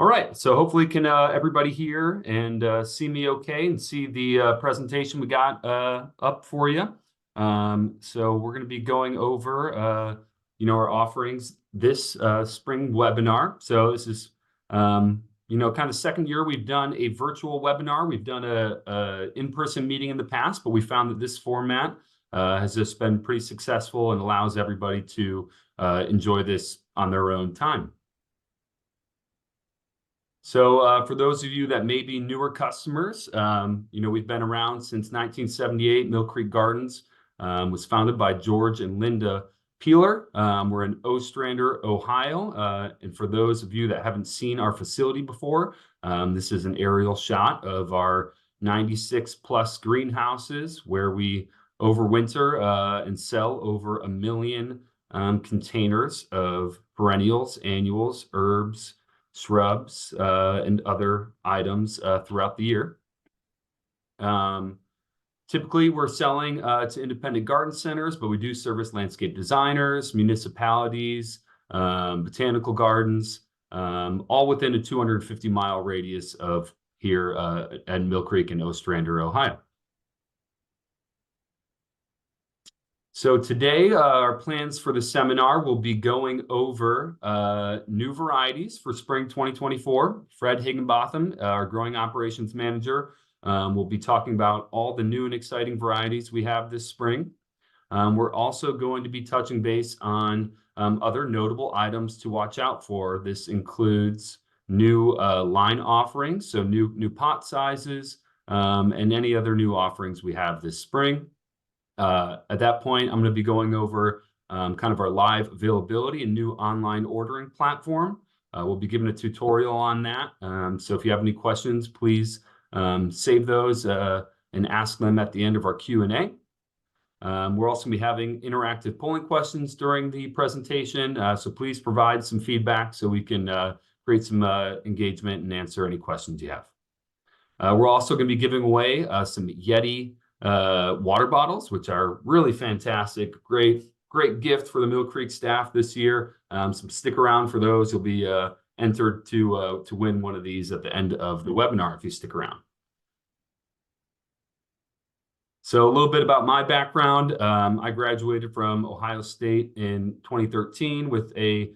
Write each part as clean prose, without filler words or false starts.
All right, so hopefully can everybody hear and see me okay and see the presentation we got up for you. So we're going to be going over, our offerings this spring webinar. So this is, kind of second year we've done a virtual webinar. We've done a in-person meeting in the past, but we found that this format has just been pretty successful and allows everybody to enjoy this on their own time. So for those of you that may be newer customers, we've been around since 1978. Millcreek Gardens was founded by George and Linda Peeler. We're in Ostrander, Ohio. And for those of you that haven't seen our facility before, this is an aerial shot of our 96 plus greenhouses where we overwinter and sell over 1 million containers of perennials, annuals, herbs, shrubs, and other items throughout the year. Typically, we're selling to independent garden centers, but we do service landscape designers, municipalities, botanical gardens, all within a 250-mile radius of here at Millcreek and Ostrander, Ohio. So today, our plans for the seminar will be going over new varieties for spring 2024. Fred Higginbotham, our growing operations manager, will be talking about all the new and exciting varieties we have this spring. We're also going to be touching base on other notable items to watch out for. This includes new line offerings, so new pot sizes, and any other new offerings we have this spring. At that point, I'm going to be going over kind of our live availability and new online ordering platform. We'll be giving a tutorial on that. So if you have any questions, please save those and ask them at the end of our Q&A. We're also going to be having interactive polling questions during the presentation. So please provide some feedback so we can create some engagement and answer any questions you have. We're also going to be giving away some Yeti water bottles, which are really fantastic. Great gift for the Millcreek staff this year. Stick around for those. You'll be entered to win one of these at the end of the webinar if you stick around. So a little bit about my background. I graduated from Ohio State in 2013 with a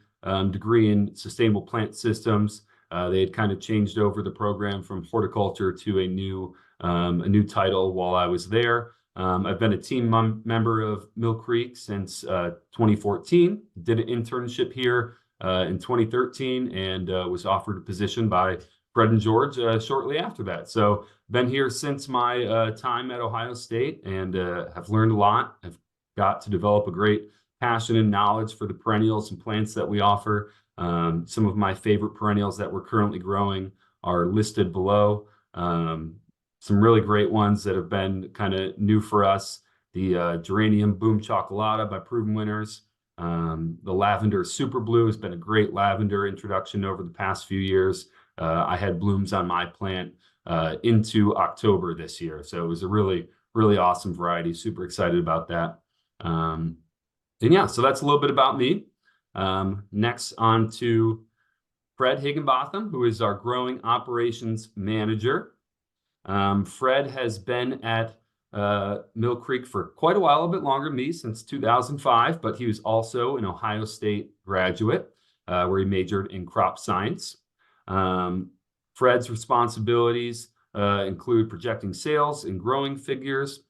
degree in sustainable plant systems. They had kind of changed over the program from horticulture to a new title while I was there. I've been a team member of Millcreek since 2014. Did an internship here in 2013 and was offered a position by Fred and George shortly after that. So been here since my time at Ohio State and have learned a lot. I've got to develop a great passion and knowledge for the perennials and plants that we offer. Some of my favorite perennials that we're currently growing are listed below. Some really great ones that have been kind of new for us. The geranium Boom Chocolata by proven winners. The lavender Super Blue has been a great lavender introduction over the past few years. I had blooms on my plant into October this year. So it was a really, really awesome variety. Super excited about that. And yeah, so that's a little bit about me. Next on to Fred Higginbotham, who is our growing operations manager. Fred has been at Millcreek for quite a while, a bit longer than me, since 2005, but he was also an Ohio State graduate where he majored in crop science. Fred's responsibilities include projecting sales and growing figures,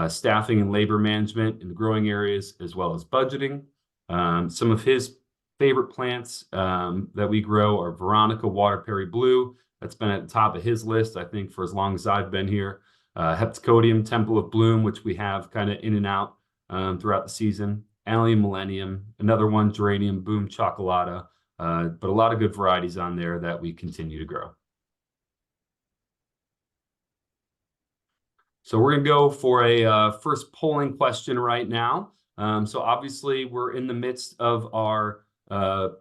staffing and labor management in the growing areas, as well as budgeting. Some of his favorite plants that we grow are Veronica Waterperry Blue. That's been at the top of his list, I think, for as long as I've been here. Heptacodium Temple of Bloom, which we have kind of in and out throughout the season. Allium Millennium, another one, Geranium Boom Chocolata, but a lot of good varieties on there that we continue to grow. So we're going to go for a first polling question right now. So obviously, we're in the midst of our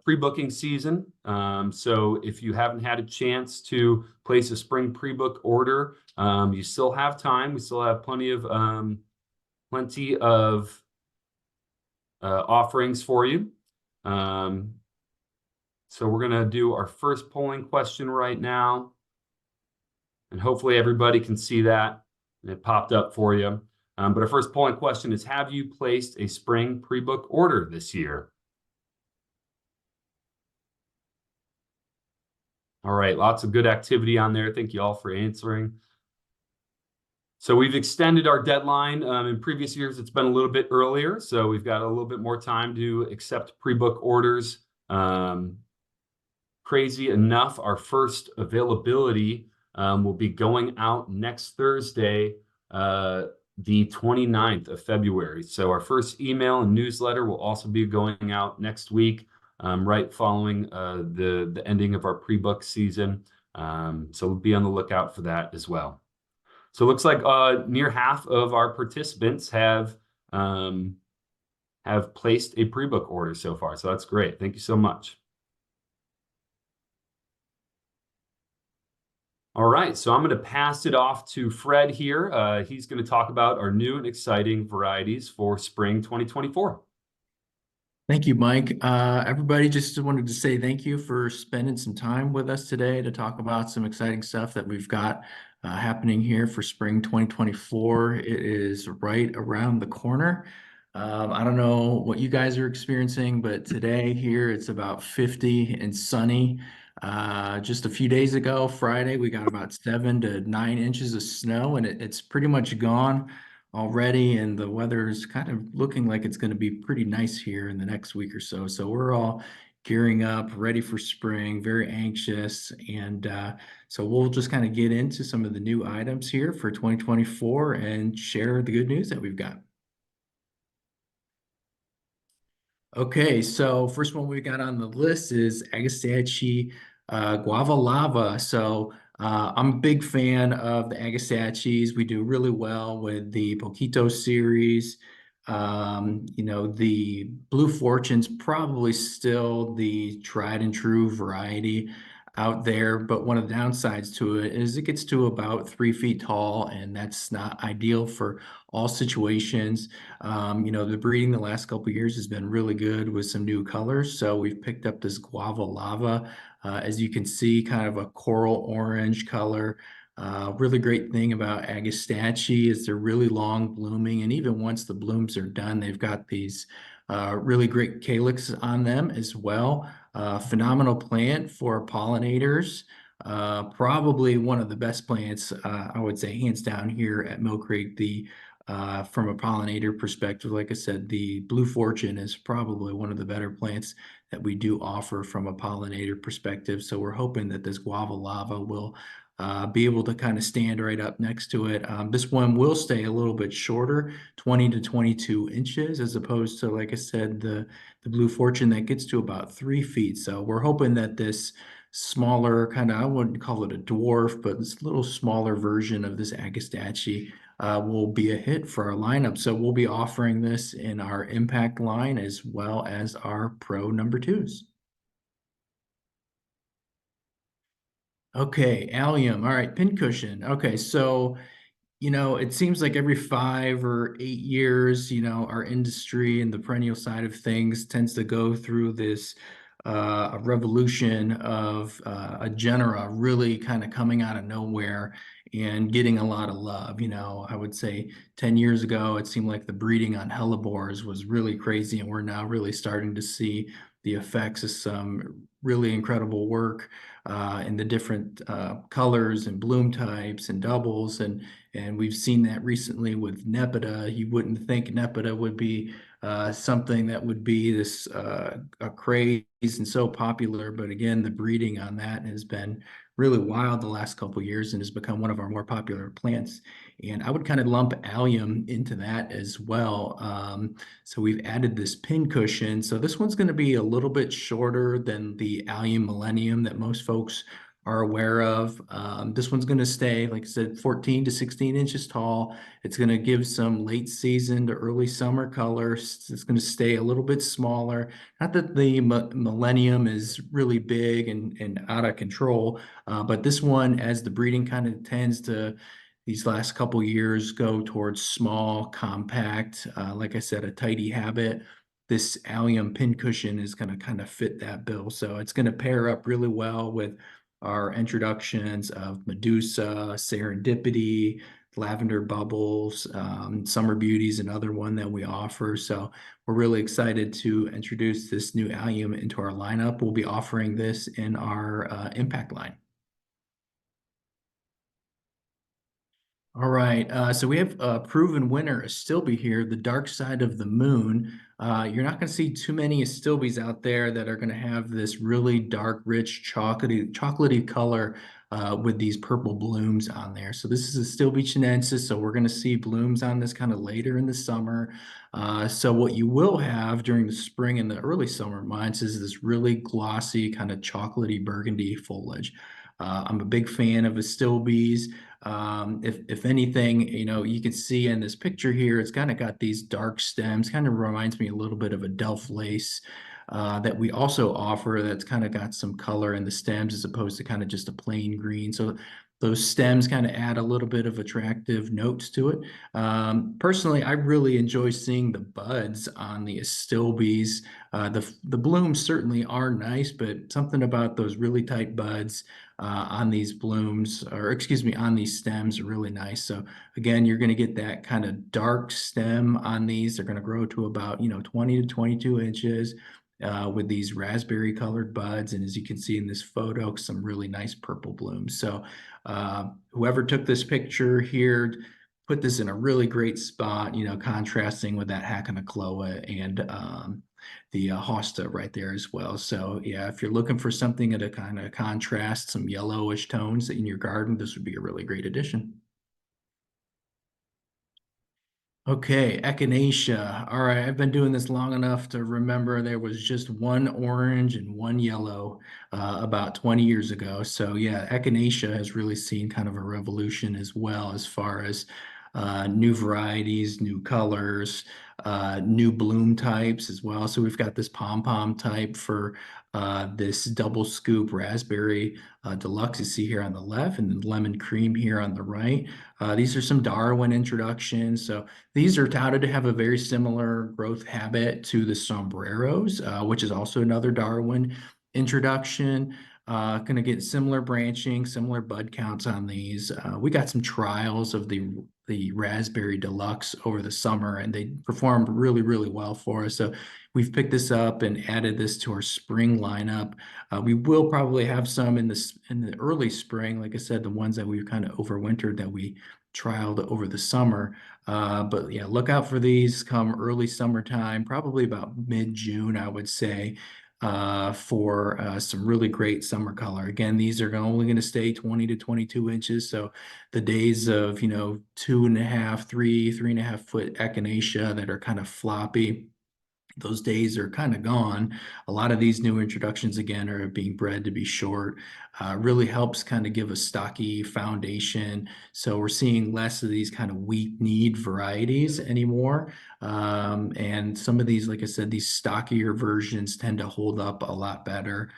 pre-booking season. So if you haven't had a chance to place a spring pre-book order, you still have time. We still have plenty of offerings for you. So we're going to do our first polling question right now. And hopefully everybody can see that. It popped up for you. But our first polling question is, have you placed a spring pre-book order this year? All right, lots of good activity on there. Thank you all for answering. So we've extended our deadline. In previous years, it's been a little bit earlier. So we've got a little bit more time to accept pre-book orders. Crazy enough, our first availability will be going out next Thursday, the 29th of February. So our first email and newsletter will also be going out next week, right following the ending of our pre-book season. So we'll be on the lookout for that as well. So it looks like near half of our participants have placed a pre-book order so far. So that's great. Thank you so much. All right, so I'm going to pass it off to Fred here. He's going to talk about our new and exciting varieties for spring 2024. Thank you, Mike. Everybody, just wanted to say thank you for spending some time with us today to talk about some exciting stuff that we've got happening here for spring 2024. It is right around the corner. I don't know what you guys are experiencing, but today here it's about 50 and sunny. Just a few days ago, Friday, we got about 7 to 9 inches of snow, and it's pretty much gone already, and the weather is kind of looking like it's going to be pretty nice here in the next week or so. So we're all gearing up, ready for spring, very anxious. And so we'll just kind of get into some of the new items here for 2024 and share the good news that we've got. Okay, so first one we got on the list is Agastache Guava Lava. So I'm a big fan of the Agastaches. We do really well with the Poquito series. The Blue Fortune's probably still the tried and true variety out there, but one of the downsides to it is it gets to about 3 feet tall, and that's not ideal for all situations. The breeding the last couple years has been really good with some new colors. So we've picked up this Guava Lava, as you can see, kind of a coral orange color. Really great thing about Agastache is they're really long blooming, and even once the blooms are done, they've got these really great calyx on them as well. Phenomenal plant for pollinators. Probably one of the best plants, I would say, hands down here at Millcreek. From a pollinator perspective, like I said, the Blue Fortune is probably one of the better plants that we do offer from a pollinator perspective. So we're hoping that this Guava Lava will be able to kind of stand right up next to it. This one will stay a little bit shorter, 20 to 22 inches, as opposed to, like I said, the Blue Fortune that gets to about 3 feet. So we're hoping that this smaller kind of, I wouldn't call it a dwarf, but this little smaller version of this Agastache will be a hit for our lineup. So we'll be offering this in our Impact line as well as our Pro number 2s. Okay, allium. All right, pincushion. Okay, so it seems like every 5 or 8 years, our industry and the perennial side of things tends to go through this a revolution of a genera really kind of coming out of nowhere and getting a lot of love. I would say 10 years ago, it seemed like the breeding on hellebores was really crazy, and we're now really starting to see the effects of some really incredible work in the different colors and bloom types and doubles. And we've seen that recently with Nepeta. You wouldn't think Nepeta would be something that would be this a craze and so popular, but again, the breeding on that has been really wild the last couple years and has become one of our more popular plants. And I would kind of lump allium into that as well. So we've added this pin cushion. So this one's going to be a little bit shorter than the allium millennium that most folks are aware of. This one's going to stay, like I said, 14 to 16 inches tall. It's going to give some late season to early summer colors. It's going to stay a little bit smaller. Not that the millennium is really big and out of control, but this one, as the breeding kind of tends to these last couple years go towards small, compact, like I said, a tidy habit. this allium pincushion is going to kind of fit that bill. So it's going to pair up really well with our introductions of Medusa, Serendipity, Lavender Bubbles, Summer Beauties, another one that we offer. So we're really excited to introduce this new allium into our lineup. We'll be offering this in our Impact line. All right, so we have a proven winner, Astilbe here, the dark side of the moon. You're not going to see too many Astilbes out there that are going to have this really dark, rich, chocolatey color with these purple blooms on there. So this is Astilbe chinensis, so we're going to see blooms on this kind of later in the summer. So what you will have during the spring and the early summer months is this really glossy, kind of chocolatey burgundy foliage. I'm a big fan of Astilbes. If anything, you can see in this picture here, it's kind of got these dark stems, kind of reminds me a little bit of a Delft lace that we also offer that's kind of got some color in the stems as opposed to kind of just a plain green. So those stems kind of add a little bit of attractive notes to it. Personally, I really enjoy seeing the buds on the Astilbes. The blooms certainly are nice, but something about those really tight buds on these blooms, or excuse me, on these stems are really nice. So again, you're going to get that kind of dark stem on these. They're going to grow to about, 20 to 22 inches with these raspberry colored buds. And as you can see in this photo, some really nice purple blooms. So whoever took this picture here, put this in a really great spot, contrasting with that Hakanakloa and the hosta right there as well. So yeah, if you're looking for something at a kind of contrast, some yellowish tones in your garden, this would be a really great addition. Okay, echinacea. All right, I've been doing this long enough to remember there was just one orange and one yellow about 20 years ago. So yeah, echinacea has really seen kind of a revolution as well as far as new varieties, new colors, new bloom types as well. So we've got this pom-pom type for this double scoop raspberry deluxe you see here on the left, and then lemon cream here on the right. These are some Darwin introductions. So these are touted to have a very similar growth habit to the sombreros, which is also another Darwin introduction. Going to get similar branching, similar bud counts on these. We got some trials of the Raspberry Deluxe over the summer, and they performed really, really well for us. So we've picked this up and added this to our spring lineup. We will probably have some in the early spring, like I said, the ones that we've kind of overwintered that we trialed over the summer. But yeah, look out for these come early summertime, probably about mid-June, I would say, for some really great summer color. Again, these are only going to stay 20 to 22 inches. So the days of, 2.5, 3.5 foot echinacea that are kind of floppy, those days are kind of gone. A lot of these new introductions again are being bred to be short. Really helps kind of give a stocky foundation. So we're seeing less of these kind of weak need varieties anymore. And some of these, like I said, these stockier versions tend to hold up a lot better,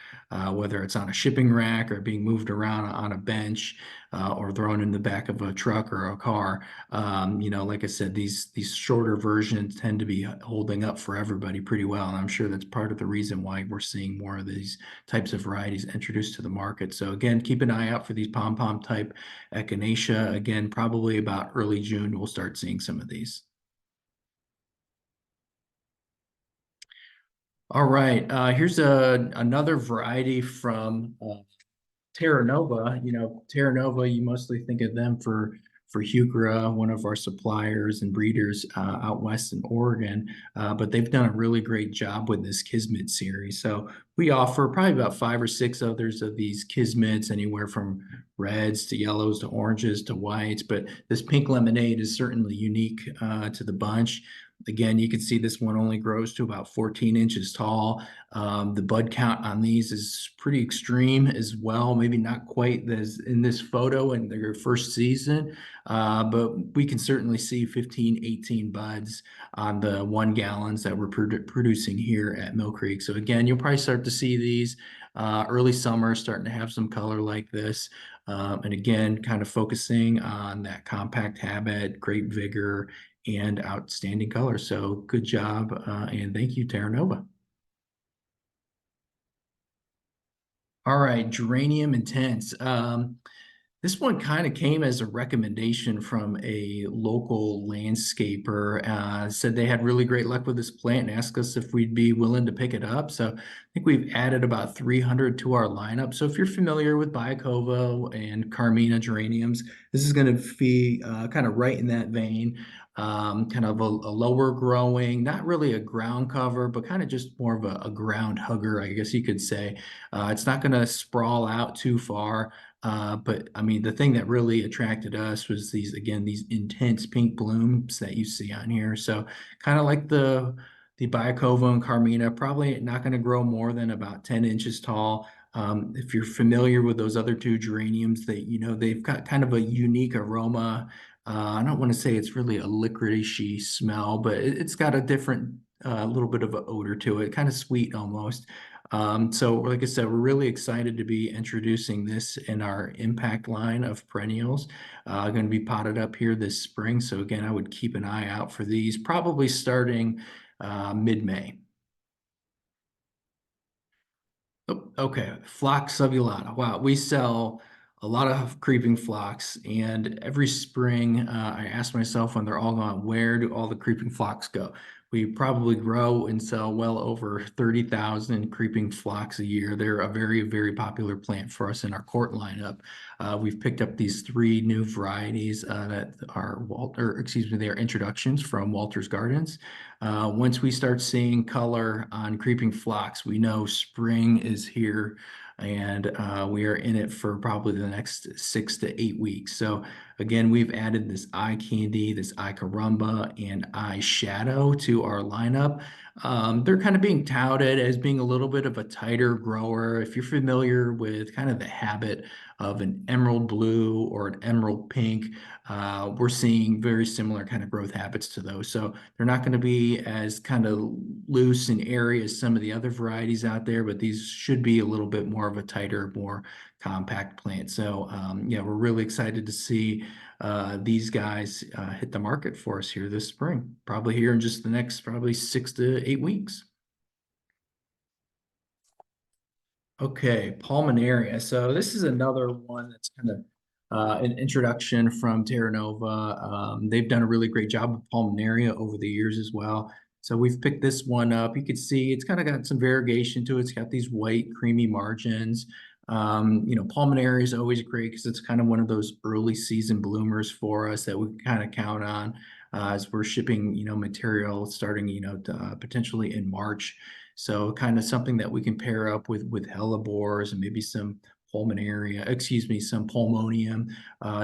whether it's on a shipping rack or being moved around on a bench or thrown in the back of a truck or a car. Like I said, these shorter versions tend to be holding up for everybody pretty well. And I'm sure that's part of the reason why we're seeing more of these types of varieties introduced to the market. So again, keep an eye out for these pom-pom type echinacea. Again, probably about early June, we'll start seeing some of these. All right, here's another variety from Terra Nova. Terra Nova, you mostly think of them for Heuchera, one of our suppliers and breeders out west in Oregon, but they've done a really great job with this Kismet series. So we offer probably about 5 or 6 others of these Kismets, anywhere from reds to yellows to oranges to whites, but this pink lemonade is certainly unique to the bunch. Again, you can see this one only grows to about 14 inches tall. The bud count on these is pretty extreme as well. Maybe not quite as in this photo in their first season, but we can certainly see 15, 18 buds on the 1 gallons that we're producing here at Millcreek. So again, you'll probably start to see these early summer starting to have some color like this. And again, kind of focusing on that compact habit, great vigor, and outstanding color. So good job, and thank you, Terra Nova. All right, Geranium Intense. This one kind of came as a recommendation from a local landscaper. Said they had really great luck with this plant and asked us if we'd be willing to pick it up. So I think we've added about 300 to our lineup. So if you're familiar with Biacovo and Carmina geraniums, this is going to be kind of right in that vein. Kind of a lower growing, not really a ground cover, but kind of just more of a ground hugger, I guess you could say. It's not going to sprawl out too far. But I mean, the thing that really attracted us was these, again, these intense pink blooms that you see on here. So kind of like the Biacovo and Carmina, probably not going to grow more than about 10 inches tall. If you're familiar with those other two geraniums, that they've got kind of a unique aroma. I don't want to say it's really a licoricey smell, but it's got a different little bit of an odor to it, kind of sweet almost. So like I said, we're really excited to be introducing this in our impact line of perennials. Going to be potted up here this spring. So again, I would keep an eye out for these, probably starting mid-May. Oh, okay, Phlox subulata. Wow, we sell a lot of creeping phlox, and every spring I ask myself when they're all gone, where do all the creeping phlox go? We probably grow and sell well over 30,000 creeping phlox a year. They're a very, very popular plant for us in our court lineup. We've picked up these three new varieties that are they are introductions from Walter's Gardens. Once we start seeing color on creeping phlox, we know spring is here, and we are in it for probably the next 6 to 8 weeks. So again, we've added this eye candy, this eye caramba, and eye shadow to our lineup. They're kind of being touted as being a little bit of a tighter grower. If you're familiar with kind of the habit of an emerald blue or an emerald pink, we're seeing very similar kind of growth habits to those. So they're not going to be as kind of loose and airy as some of the other varieties out there, but these should be a little bit more of a tighter, more compact plant. So yeah, we're really excited to see these guys hit the market for us here this spring, probably here in just the next probably 6 to 8 weeks. Okay, Pulmonaria. So this is another one that's kind of an introduction from Terra Nova. They've done a really great job with Pulmonaria over the years as well. So we've picked this one up. You can see it's kind of got some variegation to it. It's got these white, creamy margins. Pulmonaria is always great because it's kind of one of those early season bloomers for us that we kind of count on as we're shipping, material starting, potentially in March. So kind of something that we can pair up with hellebores and maybe some some pulmonium.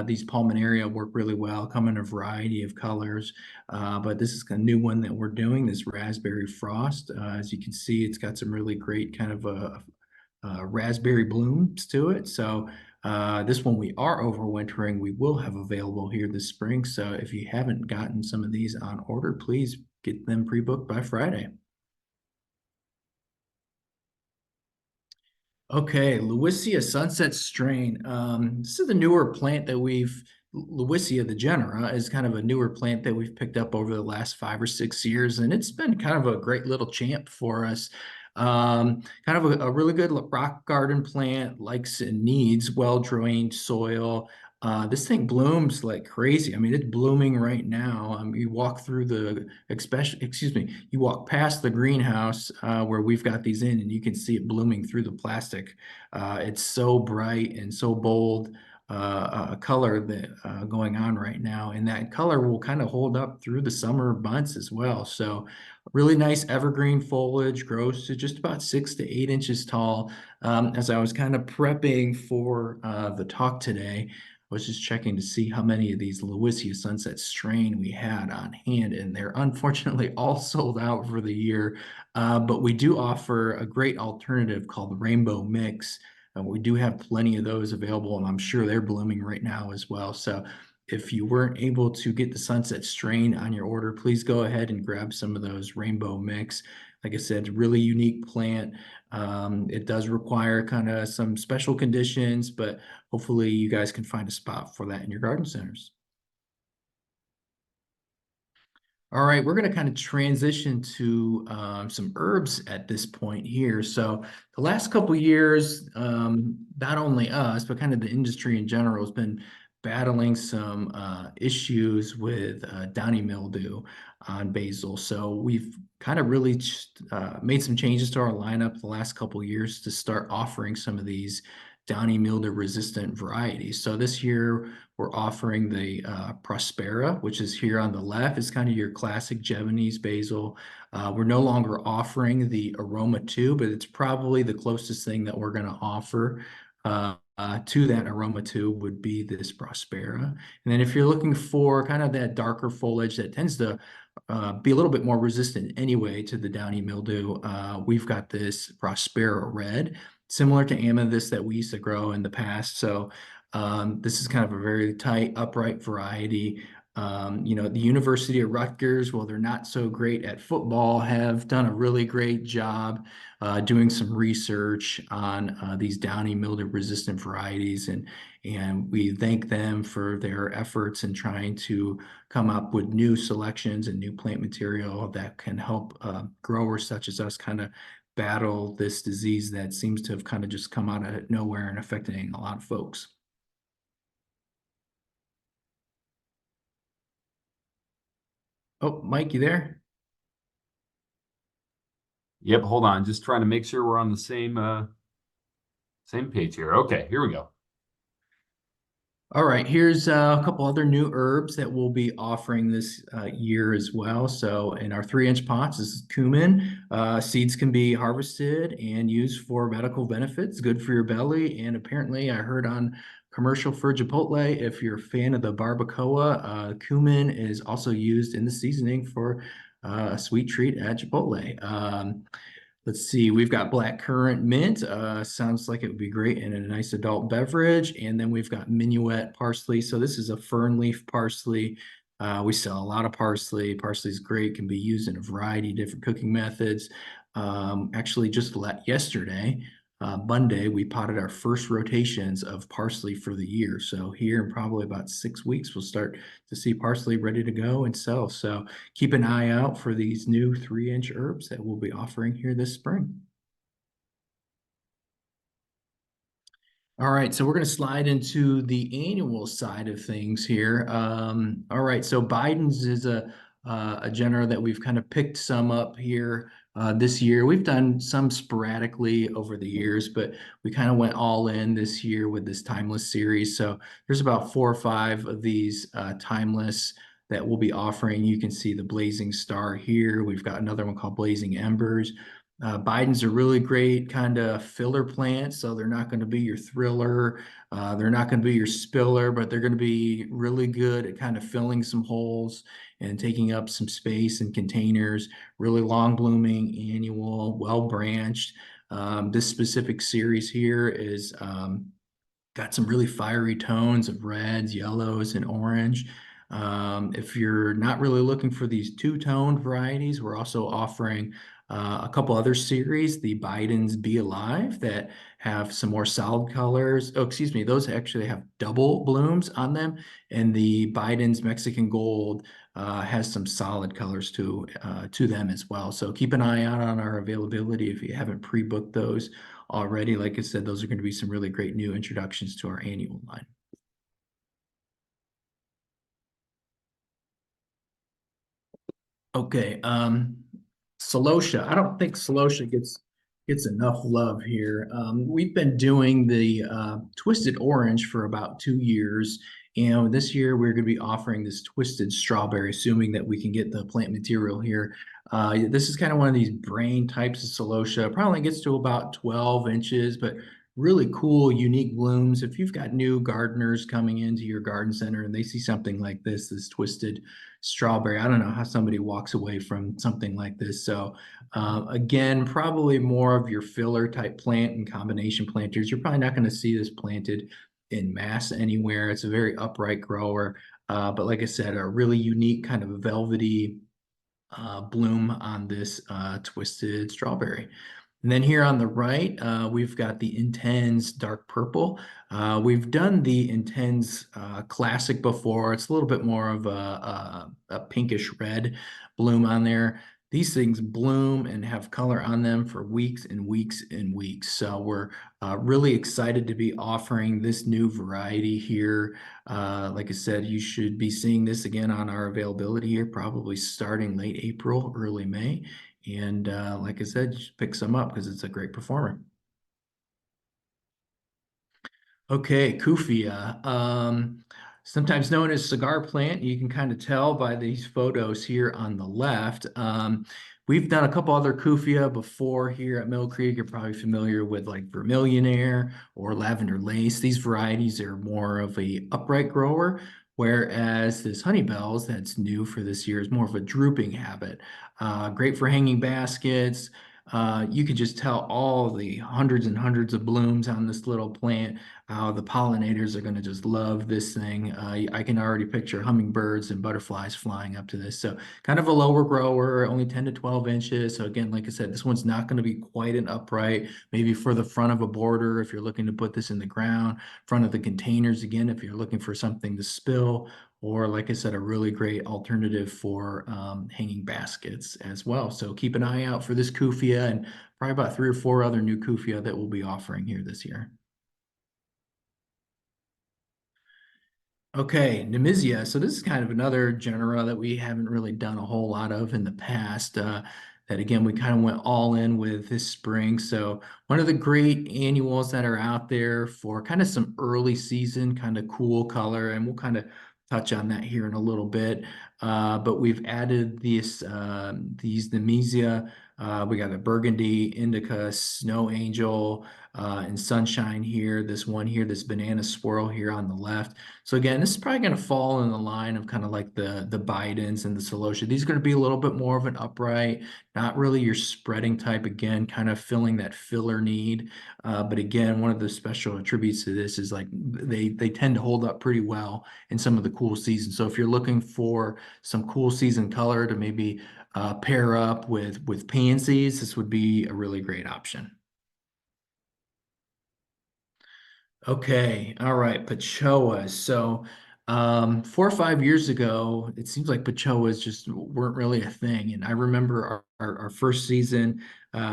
These pulmonaria work really well, come in a variety of colors. But this is a new one that we're doing, this raspberry frost. As you can see, it's got some really great kind of raspberry blooms to it. So this one we are overwintering. We will have available here this spring. So if you haven't gotten some of these on order, please get them pre-booked by Friday. Okay, Lewisia Sunset Strain. This is a newer plant that Lewisia the genera is kind of a newer plant that we've picked up over the last 5 or 6 years, and it's been kind of a great little champ for us. Kind of a really good rock garden plant, likes and needs well-drained soil. This thing blooms like crazy. I mean, it's blooming right now. You walk through you walk past the greenhouse where we've got these in, and you can see it blooming through the plastic. It's so bright and so bold color that going on right now, and that color will kind of hold up through the summer months as well. So really nice evergreen foliage, grows to just about 6 to 8 inches tall. As I was kind of prepping for the talk today, I was just checking to see how many of these Lewisia Sunset Strain we had on hand, and they're unfortunately all sold out for the year. But we do offer a great alternative called the Rainbow Mix. We do have plenty of those available, and I'm sure they're blooming right now as well. So if you weren't able to get the Sunset Strain on your order, please go ahead and grab some of those Rainbow Mix. Like I said, really unique plant. It does require kind of some special conditions, but hopefully you guys can find a spot for that in your garden centers. All right, we're going to kind of transition to some herbs at this point here. So the last couple years, not only us, but kind of the industry in general has been battling some issues with downy mildew on basil. So we've kind of really made some changes to our lineup the last couple years to start offering some of these downy mildew resistant varieties. So this year we're offering the Prospera, which is here on the left. It's kind of your classic Javanese basil. We're no longer offering the Aroma 2, but it's probably the closest thing that we're going to offer to that Aroma 2 would be this Prospera. And then if you're looking for kind of that darker foliage that tends to be a little bit more resistant anyway to the downy mildew, we've got this Prospera Red, similar to amethyst that we used to grow in the past. So this is kind of a very tight, upright variety. The University of Rutgers, well, they're not so great at football, have done a really great job doing some research on these downy mildew resistant varieties. And we thank them for their efforts in trying to come up with new selections and new plant material that can help growers such as us kind of battle this disease that seems to have kind of just come out of nowhere and affecting a lot of folks. Oh, Mike, you there? Yep, hold on, just trying to make sure we're on the same page here. Okay, here we go. All right, here's a couple other new herbs that we'll be offering this year as well. So in our 3-inch pots, this is cumin. Seeds can be harvested and used for medical benefits, good for your belly. And apparently I heard on commercial for Chipotle, if you're a fan of the barbacoa, cumin is also used in the seasoning for a sweet treat at Chipotle. Let's see, we've got black currant mint. Sounds like it would be great in a nice adult beverage. And then we've got minuet parsley. So this is a fern leaf parsley. We sell a lot of parsley. Parsley is great, can be used in a variety of different cooking methods. Actually, just yesterday, Monday, we potted our first rotations of parsley for the year. So here in probably about 6 weeks, we'll start to see parsley ready to go and sell. So keep an eye out for these new 3-inch herbs that we'll be offering here this spring. All right, so we're going to slide into the annual side of things here. All right, so Biden's is a genera that we've kind of picked some up here this year. We've done some sporadically over the years, but we kind of went all in this year with this timeless series. So there's about 4 or 5 of these timeless that we'll be offering. You can see the Blazing Star here. We've got another one called Blazing Embers. Biden's a really great kind of filler plant, so they're not going to be your thriller. They're not going to be your spiller, but they're going to be really good at kind of filling some holes and taking up some space in containers. Really long blooming, annual, well branched. This specific series here is got some really fiery tones of reds, yellows, and orange. If you're not really looking for these two-toned varieties, we're also offering a couple other series, the Biden's Be Alive, that have some more solid colors. Oh, excuse me, those actually have double blooms on them. And the Biden's Mexican Gold has some solid colors to them as well. So keep an eye out on our availability if you haven't pre-booked those already. Like I said, those are going to be some really great new introductions to our annual line. Okay, Celosia. I don't think Celosia gets enough love here. We've been doing the twisted orange for about 2 years, and this year we're going to be offering this twisted strawberry, assuming that we can get the plant material here. This is kind of one of these brain types of Celosia. Probably gets to about 12 inches, but really cool, unique blooms. If you've got new gardeners coming into your garden center and they see something like this twisted strawberry, I don't know how somebody walks away from something like this. So again, probably more of your filler type plant and combination planters. You're probably not going to see this planted in mass anywhere. It's a very upright grower. But like I said, a really unique kind of velvety bloom on this twisted strawberry. And then here on the right, we've got the Intense Dark Purple. We've done the Intense Classic before. It's a little bit more of a pinkish red bloom on there. These things bloom and have color on them for weeks and weeks and weeks. So we're really excited to be offering this new variety here. Like I said, you should be seeing this again on our availability here, probably starting late April, early May. And like I said, just pick some up because it's a great performer. Okay, Kufia, sometimes known as cigar plant. You can kind of tell by these photos here on the left. We've done a couple other Kufia before here at Millcreek. You're probably familiar with like Vermillionaire or Lavender Lace. These varieties are more of a upright grower, whereas this Honey Bells that's new for this year is more of a drooping habit. Great for hanging baskets. You could just tell all the hundreds and hundreds of blooms on this little plant. The pollinators are going to just love this thing. I can already picture hummingbirds and butterflies flying up to this. So kind of a lower grower, only 10 to 12 inches. So again, like I said, this one's not going to be quite an upright, maybe for the front of a border if you're looking to put this in the ground, front of the containers again, if you're looking for something to spill, or like I said, a really great alternative for hanging baskets as well. So keep an eye out for this Kufia and probably about 3 or 4 other new Kufia that we'll be offering here this year. Okay, Nemisia. So this is kind of another genera that we haven't really done a whole lot of in the past. That again, we kind of went all in with this spring. So one of the great annuals that are out there for kind of some early season, kind of cool color, and we'll kind of touch on that here in a little bit. But we've added these Nemisia. We got a burgundy, indica, snow angel, and sunshine here. This one here, this banana swirl here on the left. So again, this is probably going to fall in the line of kind of like the Bidens and the Celosia. These are going to be a little bit more of an upright, not really your spreading type. Again, kind of filling that filler need. But again, one of the special attributes to this is like they tend to hold up pretty well in some of the cool seasons. So if you're looking for some cool season color to maybe pair up with pansies, this would be a really great option. Okay, all right, Pachoas. So, 4 or 5 years ago, it seems like Pachoas just weren't really a thing. And I remember our first season,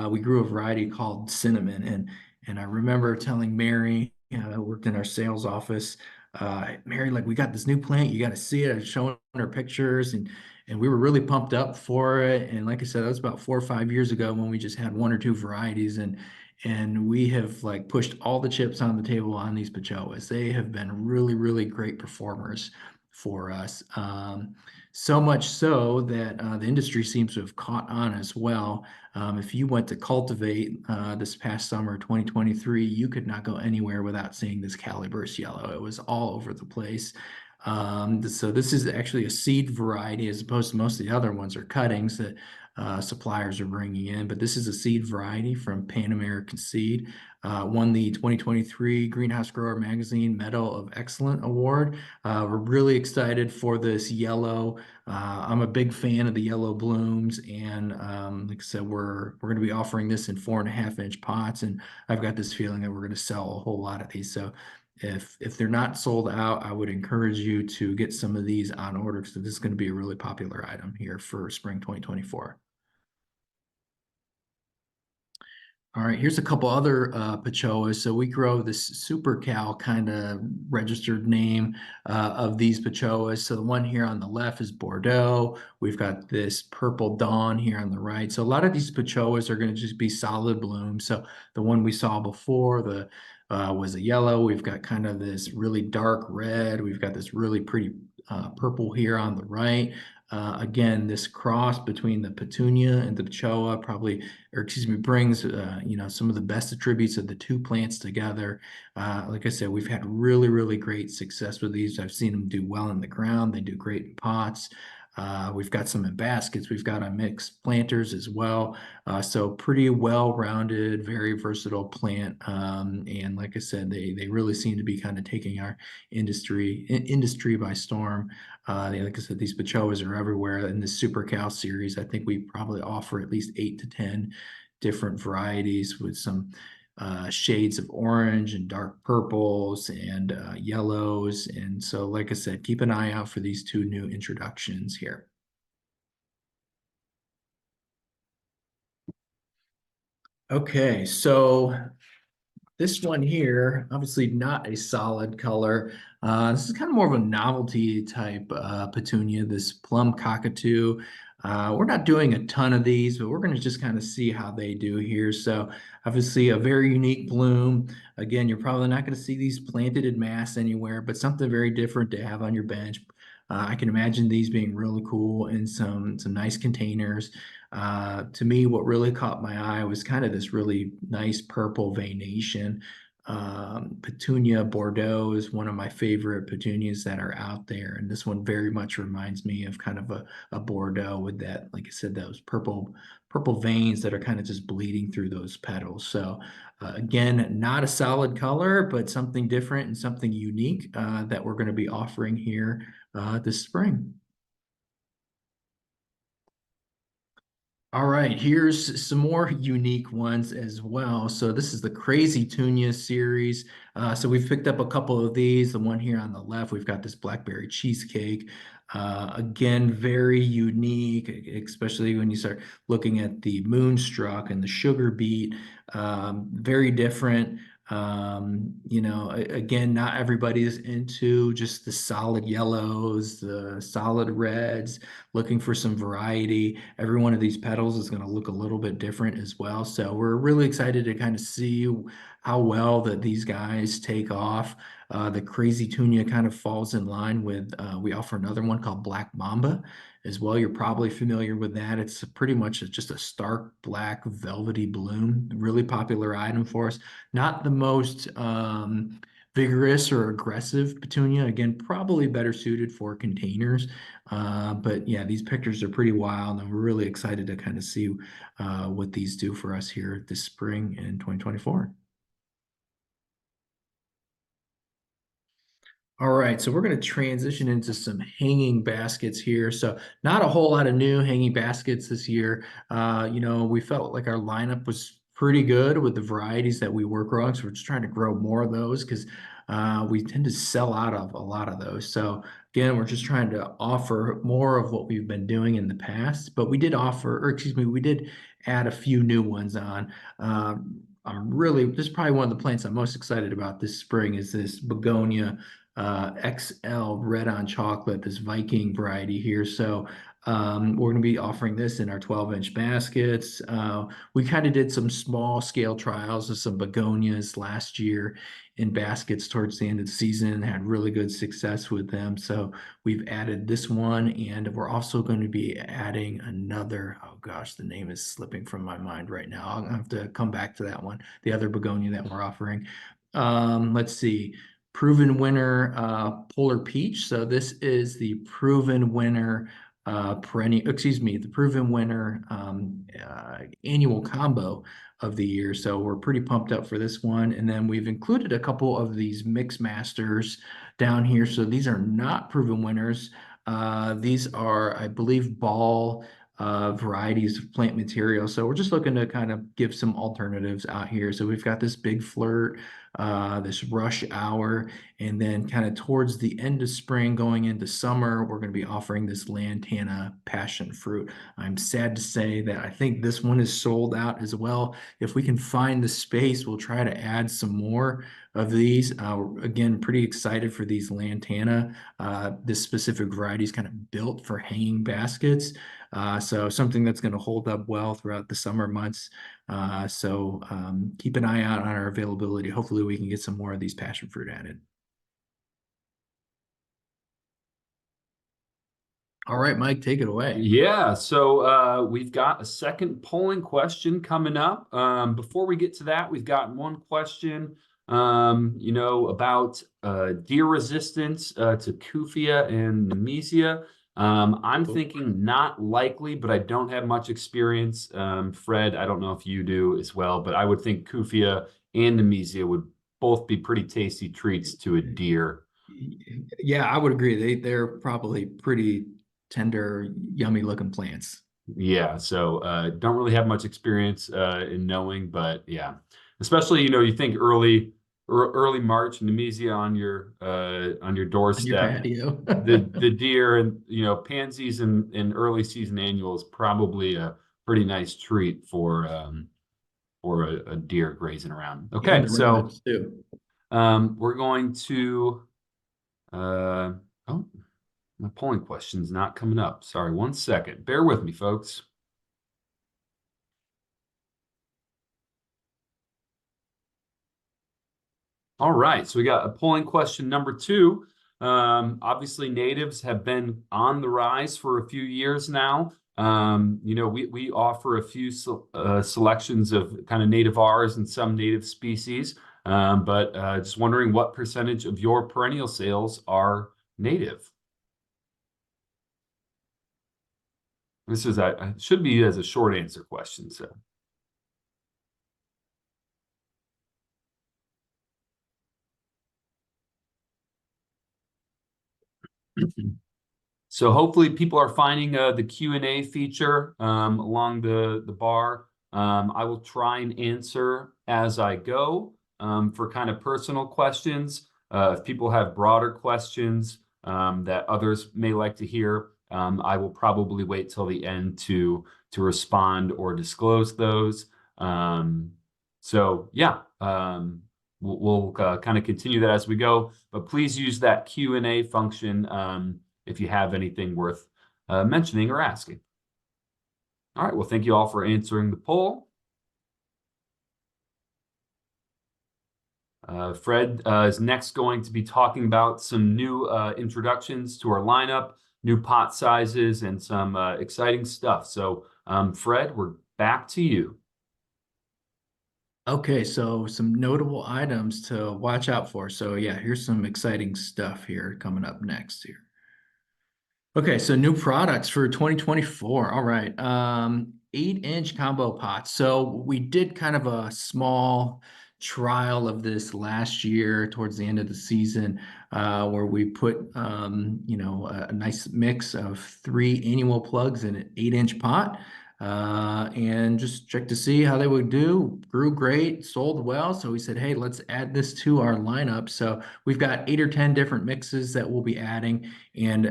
we grew a variety called cinnamon, and I remember telling Mary, who worked in our sales office, Mary, like we got this new plant, you got to see it. I was showing her pictures, and we were really pumped up for it. And like I said, that was about 4 or 5 years ago when we just had 1 or 2 varieties, and we have like pushed all the chips on the table on these Pachoas. They have been really, really great performers for us. So much so that the industry seems to have caught on as well. If you went to cultivate this past summer, 2023, you could not go anywhere without seeing this Caliburst yellow. It was all over the place. So this is actually a seed variety as opposed to most of the other ones are cuttings that suppliers are bringing in. But this is a seed variety from Pan American Seed. Won the 2023 Greenhouse Grower Magazine Medal of Excellent Award. We're really excited for this yellow. I'm a big fan of the yellow blooms, and like I said, we're going to be offering this in 4.5 inch pots, and I've got this feeling that we're going to sell a whole lot of these. So if they're not sold out, I would encourage you to get some of these on order because this is going to be a really popular item here for spring 2024. All right, here's a couple other Pachoas. So we grow this Super Cal kind of registered name of these Pachoas. So the one here on the left is Bordeaux. We've got this Purple Dawn here on the right. So a lot of these Pachoas are going to just be solid bloom. So the one we saw before, the was a yellow. We've got kind of this really dark red. We've got this really pretty purple here on the right. Again, this cross between the petunia and the Pachoa probably, or excuse me, brings some of the best attributes of the two plants together. Like I said, we've had really, really great success with these. I've seen them do well in the ground. They do great in pots. We've got some in baskets. We've got on mixed planters as well. So pretty well-rounded, very versatile plant. And like I said, they really seem to be kind of taking our industry by storm. Like I said, these Pachoas are everywhere in the Super Cal series. I think we probably offer at least 8 to 10 different varieties with some shades of orange and dark purples and yellows. And so, like I said, keep an eye out for these two new introductions here. Okay, so this one here, obviously not a solid color. This is kind of more of a novelty type petunia, this plum cockatoo. We're not doing a ton of these, but we're going to just kind of see how they do here. So obviously a very unique bloom. Again, you're probably not going to see these planted in mass anywhere, but something very different to have on your bench. I can imagine these being really cool in some nice containers. To me, what really caught my eye was kind of this really nice purple veination. Petunia Bordeaux is one of my favorite petunias that are out there, and this one very much reminds me of kind of a Bordeaux with that, like I said, those purple veins that are kind of just bleeding through those petals. So again, not a solid color, but something different and something unique that we're going to be offering here this spring. All right, here's some more unique ones as well. So this is the Crazy Tunia series. So we've picked up a couple of these. The one here on the left, we've got this blackberry cheesecake. Again, very unique, especially when you start looking at the moonstruck and the sugar beet. Very different. Again, not everybody's into just the solid yellows, the solid reds, looking for some variety. Every one of these petals is going to look a little bit different as well. So we're really excited to kind of see how well that these guys take off. The Crazy Tunia kind of falls in line with, we offer another one called Black Mamba as well. You're probably familiar with that. It's pretty much just a stark black velvety bloom, really popular item for us. Not the most vigorous or aggressive petunia. Again, probably better suited for containers. But yeah, these pictures are pretty wild, and we're really excited to kind of see what these do for us here this spring in 2024. All right, so we're going to transition into some hanging baskets here. So not a whole lot of new hanging baskets this year. We felt like our lineup was pretty good with the varieties that we were growing. So we're just trying to grow more of those because we tend to sell out of a lot of those. So again, we're just trying to offer more of what we've been doing in the past. But we did offer, or excuse me, we did add a few new ones on. This is probably one of the plants I'm most excited about this spring is this begonia XL red on chocolate, this Viking variety here. So we're going to be offering this in our 12-inch baskets. We kind of did some small scale trials of some begonias last year in baskets towards the end of the season, had really good success with them. So we've added this one, and we're also going to be adding another. Oh gosh, the name is slipping from my mind right now. I'll have to come back to that one, the other begonia that we're offering. Let's see. Proven winner Polar Peach. So this is the proven winner perennial, excuse me, the proven winner annual combo of the year. So we're pretty pumped up for this one. And then we've included a couple of these mix masters down here. So these are not proven winners. These are, I believe, ball varieties of plant material. So we're just looking to kind of give some alternatives out here. So we've got this big flirt, this rush hour, and then kind of towards the end of spring going into summer, we're going to be offering this lantana passion fruit. I'm sad to say that I think this one is sold out as well. If we can find the space, we'll try to add some more of these. Again, pretty excited for these lantana. This specific variety is kind of built for hanging baskets. So something that's going to hold up well throughout the summer months. Keep an eye out on our availability. Hopefully we can get some more of these passion fruit added. All right, Mike, take it away. Yeah, so we've got a second polling question coming up. Before we get to that, we've got one question, about deer resistance to Kufia and Nemesia. I'm thinking not likely, but I don't have much experience. Fred, I don't know if you do as well, but I would think Kufia and Nemesia would both be pretty tasty treats to a deer. Yeah, I would agree. They're probably pretty tender, yummy looking plants. Yeah, so don't really have much experience in knowing, but yeah, especially you think early March, Nemezia on your On your doorstep. patio. The deer and pansies and early season annuals probably a pretty nice treat for a deer grazing around. Yeah, Okay, the so rabbits too. we're going to oh, my polling question's not coming up. Sorry, one second. Bear with me, folks. All right, so we got a polling question number two. Obviously, natives have been on the rise for a few years now. We offer a few selections of kind of native Rs and some native species, but just wondering what percentage of your perennial sales are native. This is should be as a short answer question, so. So hopefully people are finding the Q&A feature along the bar. I will try and answer as I go for kind of personal questions. If people have broader questions that others may like to hear, I will probably wait till the end to respond or disclose those. So yeah, we'll kind of continue that as we go, but please use that Q&A function if you have anything worth mentioning or asking. All right, well, thank you all for answering the poll. Fred is next going to be talking about some new introductions to our lineup, new pot sizes, and some exciting stuff. So, Fred, we're back to you. Okay, so some notable items to watch out for. So yeah, here's some exciting stuff here coming up next here. Okay, so new products for 2024. All right. 8-inch combo pots. So we did kind of a small trial of this last year towards the end of the season, where we put a nice mix of 3 annual plugs in an 8-inch pot. And just check to see how they would do. Grew great, sold well. So we said, hey, let's add this to our lineup. So we've got 8 or 10 different mixes that we'll be adding. And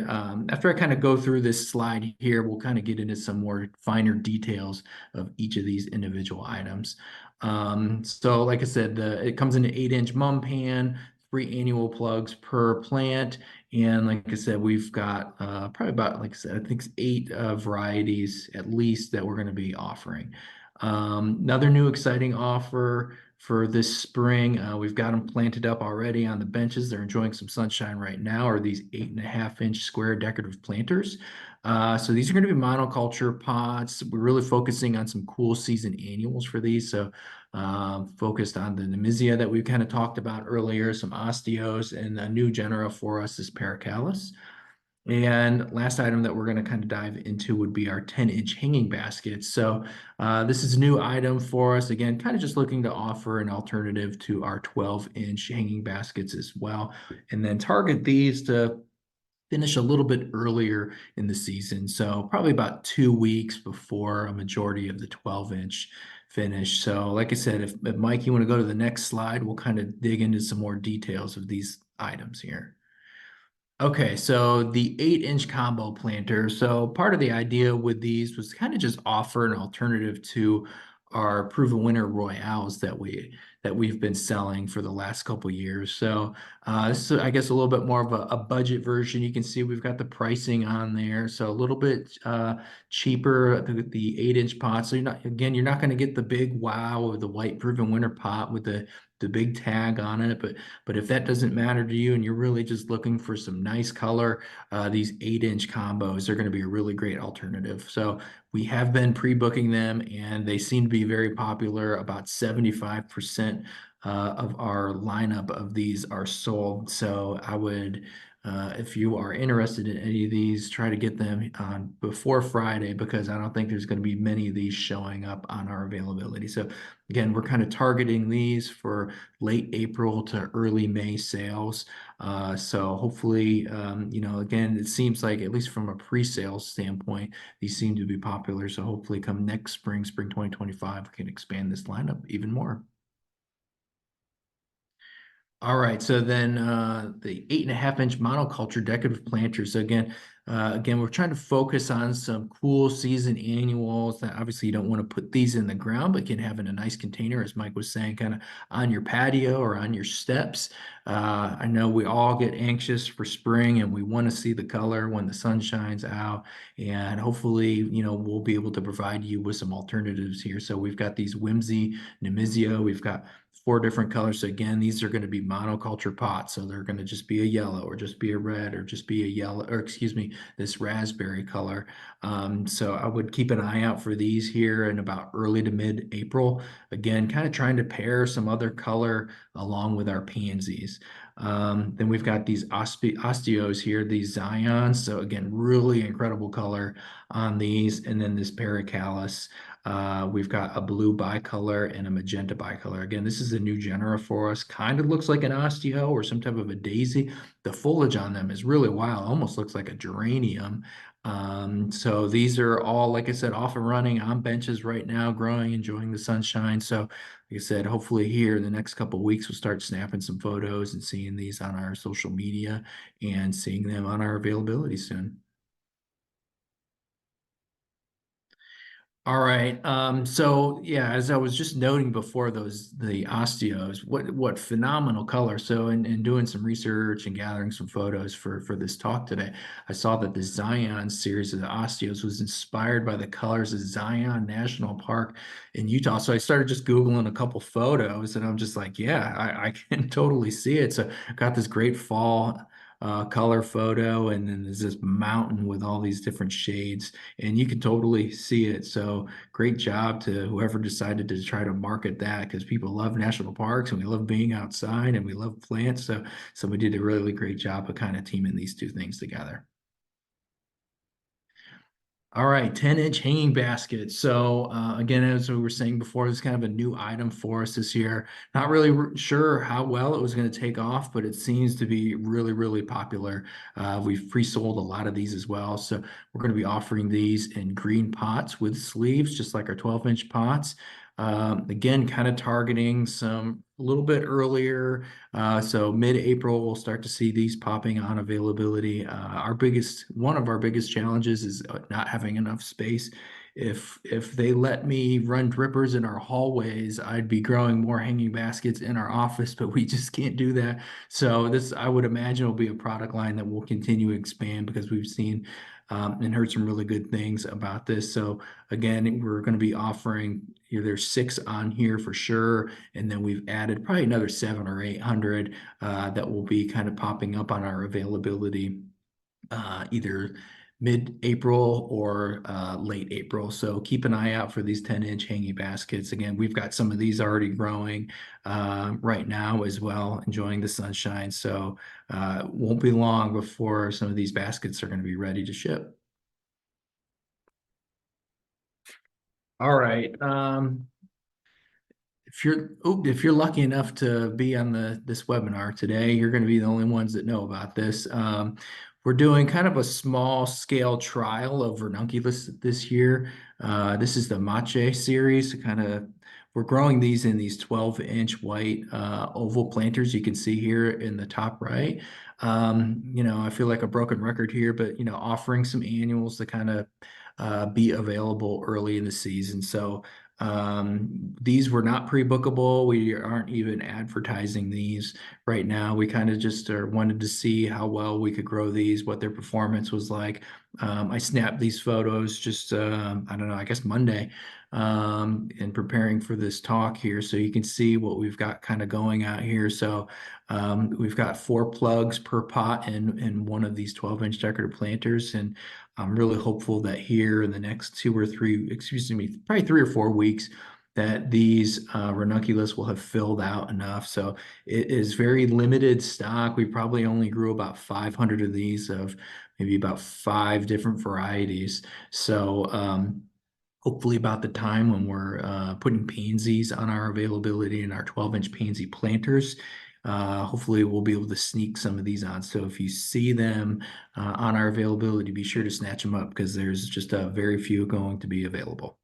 after I kind of go through this slide here, we'll kind of get into some more finer details of each of these individual items. So like I said, it comes in an 8-inch mum pan, 3 annual plugs per plant. And like I said, we've got probably about, like I said, I think it's 8 varieties at least that we're going to be offering. Another new exciting offer for this spring. We've got them planted up already on the benches. They're enjoying some sunshine right now, are these 8.5-inch square decorative planters. So these are going to be monoculture pots. We're really focusing on some cool season annuals for these. So focused on the Nemezia that we kind of talked about earlier, some osteos, and a new genera for us is Paracallis. And last item that we're going to kind of dive into would be our 10-inch hanging baskets. So this is a new item for us. Again, kind of just looking to offer an alternative to our 12-inch hanging baskets as well. And then target these to finish a little bit earlier in the season. So probably about 2 weeks before a majority of the 12-inch finish. So like I said, if Mike, you want to go to the next slide, we'll kind of dig into some more details of these items here. Okay, so the 8-inch combo planter. So part of the idea with these was kind of just offer an alternative to our proven winner royales that we've been selling for the last couple years. So this is, I guess, a little bit more of a budget version. You can see we've got the pricing on there, so a little bit cheaper the 8-inch pot. So you're not going to get the big wow of the white proven winner pot with the big tag on it, but if that doesn't matter to you and you're really just looking for some nice color, these 8-inch combos are going to be a really great alternative. So we have been pre-booking them and they seem to be very popular. About 75% of our lineup of these are sold. So I would if you are interested in any of these, try to get them on before Friday because I don't think there's going to be many of these showing up on our availability. So again, we're kind of targeting these for late April to early May sales. So hopefully, again, it seems like at least from a pre-sales standpoint, these seem to be popular. So hopefully come next spring 2025, we can expand this lineup even more. All right, so then the 8.5 inch monoculture decorative planters. So again, we're trying to focus on some cool season annuals that obviously you don't want to put these in the ground, but can have in a nice container, as Mike was saying, kind of on your patio or on your steps. I know we all get anxious for spring and we want to see the color when the sun shines out, and hopefully, we'll be able to provide you with some alternatives here. So we've got these Whimsy, Nemizio, we've got 4 different colors. So again, these are going to be monoculture pots. So they're going to just be a yellow or just be a red or just be a yellow, or excuse me, this raspberry color. So I would keep an eye out for these here in about early to mid-April. Again, kind of trying to pair some other color along with our pansies. Then we've got these osteos here, these Zions. So again, really incredible color on these. And then this Paracallis. We've got a blue bicolor and a magenta bicolor. Again, this is a new genera for us. Kind of looks like an osteo or some type of a daisy. The foliage on them is really wild. Almost looks like a geranium. So these are all, like I said, off and running on benches right now, growing, enjoying the sunshine. So, like I said, hopefully here in the next couple of weeks, we'll start snapping some photos and seeing these on our social media and seeing them on our availability soon. All right. So yeah, as I was just noting before the osteos, what phenomenal color. So in doing some research and gathering some photos for this talk today, I saw that the Zion series of the osteos was inspired by the colors of Zion National Park in Utah. So I started just Googling a couple photos and I'm just like, yeah, I can totally see it. So I got this great fall color photo, and then there's this mountain with all these different shades and you can totally see it. So great job to whoever decided to try to market that because people love national parks and we love being outside and we love plants. So somebody did a really great job of kind of teaming these two things together. All right, 10-inch hanging basket. So again, as we were saying before, it's kind of a new item for us this year. Not really sure how well it was going to take off, but it seems to be really, really popular. We've pre-sold a lot of these as well. So we're going to be offering these in green pots with sleeves, just like our 12-inch pots. Again, kind of targeting some a little bit earlier. So mid-April, we'll start to see these popping on availability. One of our biggest challenges is not having enough space. If they let me run drippers in our hallways, I'd be growing more hanging baskets in our office, but we just can't do that. So this, I would imagine, will be a product line that will continue to expand because we've seen and heard some really good things about this. So again, we're going to be offering, there's 6 on here for sure, and then we've added probably another 7 or 800 that will be kind of popping up on our availability either mid-April or late April. So keep an eye out for these 10-inch hanging baskets. Again, we've got some of these already growing right now as well, enjoying the sunshine. So won't be long before some of these baskets are going to be ready to ship. All right. If you're lucky enough to be on this webinar today, you're going to be the only ones that know about this. We're doing kind of a small scale trial of ranunculus this year. This is the Mache series. We're growing these in these 12-inch white oval planters. You can see here in the top right. I feel like a broken record here, but offering some annuals to kind of be available early in the season. So these were not pre-bookable. We aren't even advertising these right now. We kind of just wanted to see how well we could grow these, what their performance was like. I snapped these photos just, I don't know, I guess Monday, in preparing for this talk here. So you can see what we've got kind of going out here. So we've got 4 plugs per pot in one of these 12-inch decorative planters. And I'm really hopeful that here in the next 2 or 3, excuse me, probably 3 or 4 weeks, that these ranunculus will have filled out enough. So it is very limited stock. We probably only grew about 500 of these of maybe about 5 different varieties. So hopefully about the time when we're putting pansies on our availability in our 12-inch pansy planters, hopefully we'll be able to sneak some of these on. So if you see them on our availability, be sure to snatch them up because there's just a very few going to be available.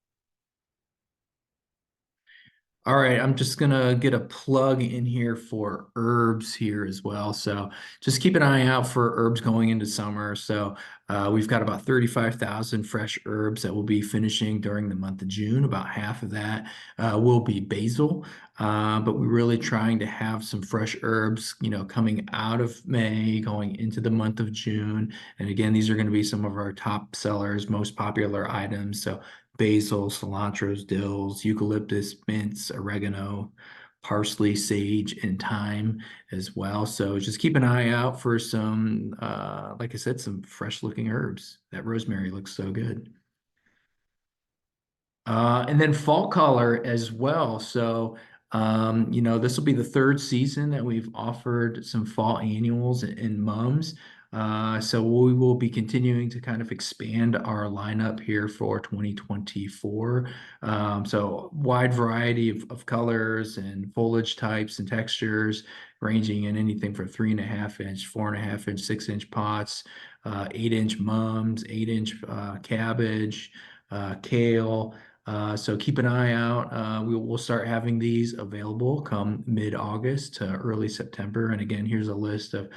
All right, I'm just gonna get a plug in here for herbs here as well. So just keep an eye out for herbs going into summer. So we've got about 35,000 fresh herbs that will be finishing during the month of June. About half of that will be basil, but we're really trying to have some fresh herbs, coming out of May, going into the month of June. And again, these are going to be some of our top sellers, most popular items. So basil, cilantros, dills, eucalyptus, mints, oregano, parsley, sage, and thyme as well. So just keep an eye out for some, like I said, some fresh looking herbs. That rosemary looks so good. And then fall color as well. So, this will be the third season that we've offered some fall annuals and mums. So we will be continuing to kind of expand our lineup here for 2024. So wide variety of colors and foliage types and textures, ranging in anything from 3.5-inch, 4.5-inch, 6-inch pots, 8-inch mums, 8-inch cabbage, kale. So keep an eye out. We'll start having these available come mid-August to early September. And again, here's a list of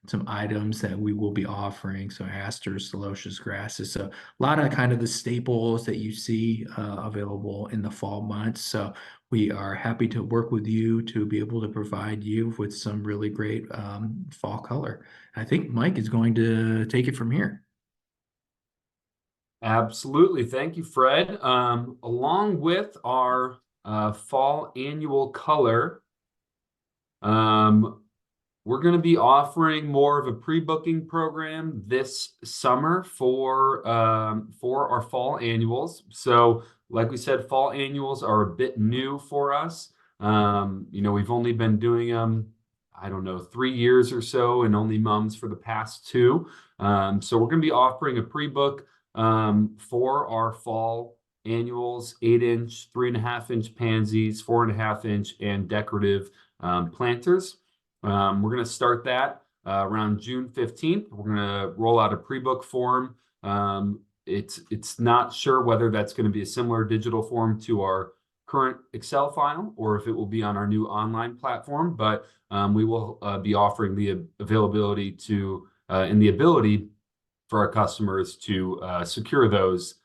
some items that we will be offering. So asters, celosus grasses. So a lot of kind of the staples that you see available in the fall months. So we are happy to work with you to be able to provide you with some really great fall color. I think Mike is going to take it from here. Absolutely. Thank you, Fred. Along with our fall annual color, um, we're going to be offering more of a pre-booking program this summer for our fall annuals. So, like we said, fall annuals are a bit new for us. We've only been doing them, I don't know, 3 years or so, and only mums for the past two. So we're going to be offering a pre-book for our fall annuals: 8-inch, 3.5-inch pansies, 4.5-inch, and decorative planters. We're going to start that around June 15th. We're going to roll out a pre-book form. It's not sure whether that's going to be a similar digital form to our current Excel file or if it will be on our new online platform, but we will be offering the availability to and the ability for our customers to secure those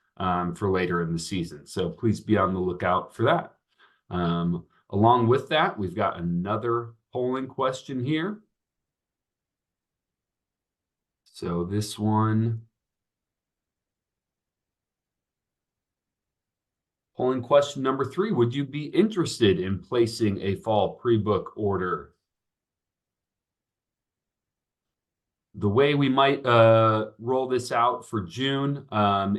for later in the season. So please be on the lookout for that. Along with that, we've got another polling question here. So this one, polling question number 3, would you be interested in placing a fall pre-book order? The way we might roll this out for June,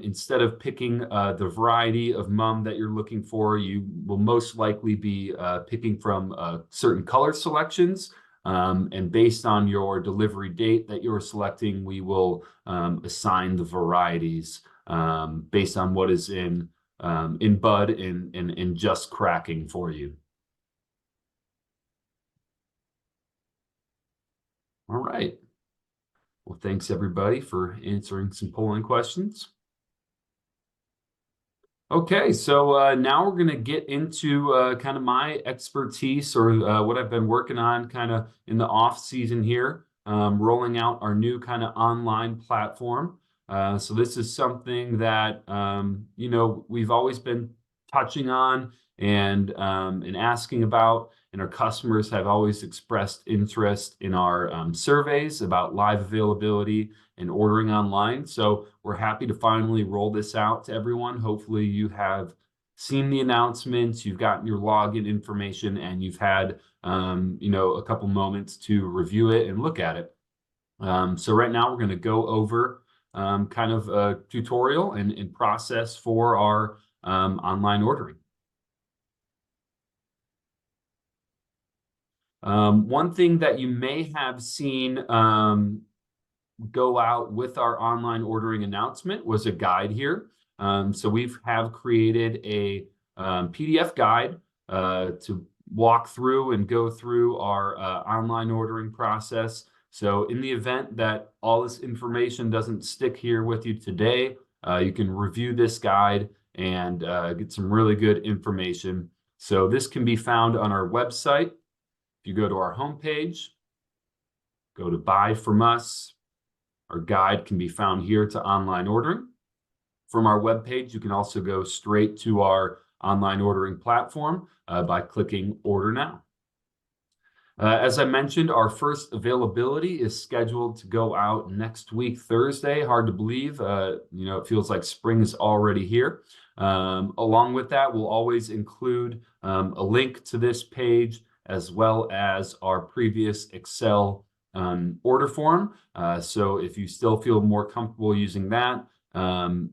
instead of picking the variety of mum that you're looking for, you will most likely be picking from certain color selections. And based on your delivery date that you're selecting, we will assign the varieties based on what is in bud and just cracking for you. All right. Well, thanks everybody for answering some polling questions. Okay, so now we're going to get into kind of my expertise or what I've been working on kind of in the off season here, rolling out our new kind of online platform. So this is something that we've always been touching on and asking about, and our customers have always expressed interest in our surveys about live availability and ordering online. So we're happy to finally roll this out to everyone. Hopefully you have seen the announcements, you've gotten your login information, and you've had a couple moments to review it and look at it. So right now we're going to go over kind of a tutorial and process for our online ordering. One thing that you may have seen go out with our online ordering announcement was a guide here. So we've have created a PDF guide to walk through and go through our online ordering process. So in the event that all this information doesn't stick here with you today, you can review this guide and get some really good information. So this can be found on our website. If you go to our homepage, go to Buy From Us. Our guide can be found here to online ordering. From our webpage, you can also go straight to our online ordering platform by clicking Order Now. As I mentioned, our first availability is scheduled to go out next week, Thursday. Hard to believe. It feels like spring is already here. Along with that, we'll always include a link to this page as well as our previous Excel order form. So if you still feel more comfortable using that,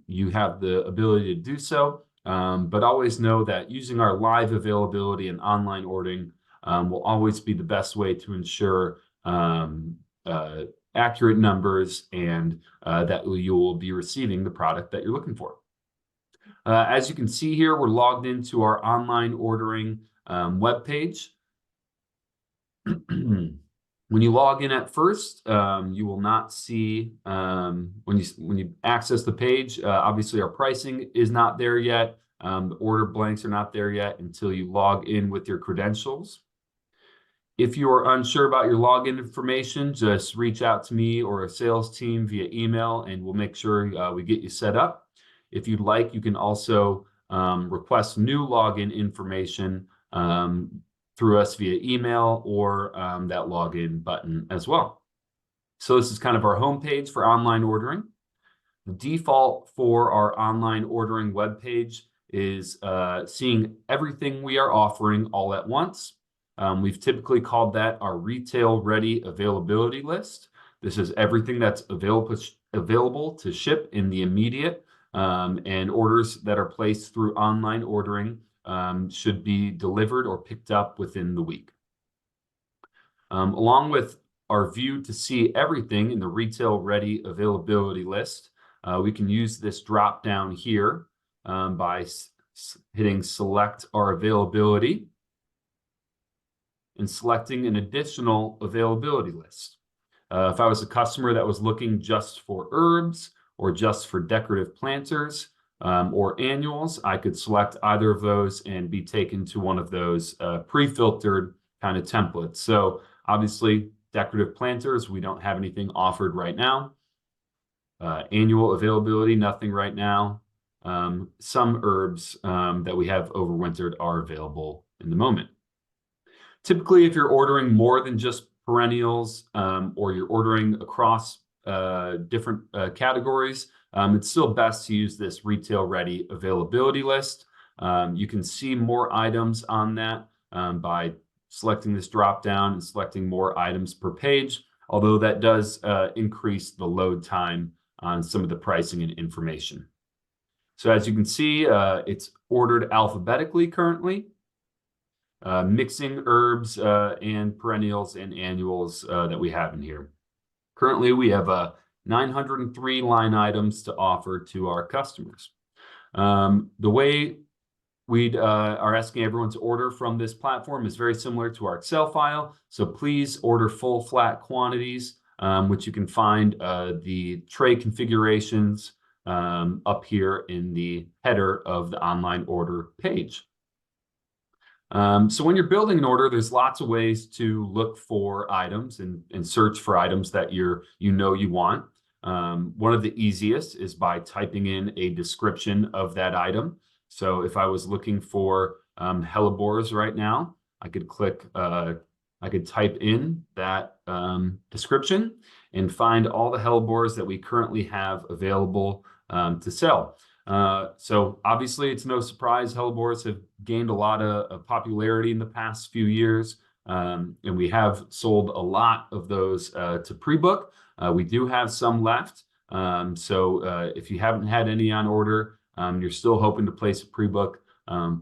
you have the ability to do so. But always know that using our live availability and online ordering will always be the best way to ensure accurate numbers and that you will be receiving the product that you're looking for. As you can see here, we're logged into our online ordering webpage. When you log in at first, you will not see, when you access the page, obviously our pricing is not there yet. The order blanks are not there yet until you log in with your credentials. If you are unsure about your login information, just reach out to me or a sales team via email, and we'll make sure we get you set up. If you'd like, you can also request new login information through us via email or that login button as well. So this is kind of our homepage for online ordering. The default for our online ordering webpage is seeing everything we are offering all at once. We've typically called that our retail ready availability list. This is everything that's available to ship in the immediate, and orders that are placed through online ordering should be delivered or picked up within the week. Along with our view to see everything in the retail ready availability list, we can use this drop down here by hitting select our availability and selecting an additional availability list. If I was a customer that was looking just for herbs or just for decorative planters or annuals, I could select either of those and be taken to one of those pre-filtered kind of templates. So obviously, decorative planters, we don't have anything offered right now. Annual availability, nothing right now. Some herbs that we have overwintered are available in the moment. Typically, if you're ordering more than just perennials or you're ordering across different categories, it's still best to use this retail ready availability list. You can see more items on that by selecting this drop down and selecting more items per page, although that does increase the load time on some of the pricing and information. So as you can see, it's ordered alphabetically currently. Mixing herbs and perennials and annuals that we have in here. Currently, we have 903 line items to offer to our customers. The way we are asking everyone to order from this platform is very similar to our Excel file. So please order full flat quantities, which you can find the tray configurations up here in the header of the online order page. So when you're building an order, there's lots of ways to look for items and search for items that you want. One of the easiest is by typing in a description of that item. So if I was looking for hellebores right now, I could type in that description and find all the hellebores that we currently have available to sell. So obviously it's no surprise hellebores have gained a lot of popularity in the past few years, and we have sold a lot of those to pre-book. We do have some left, so if you haven't had any on order, you're still hoping to place a pre-book,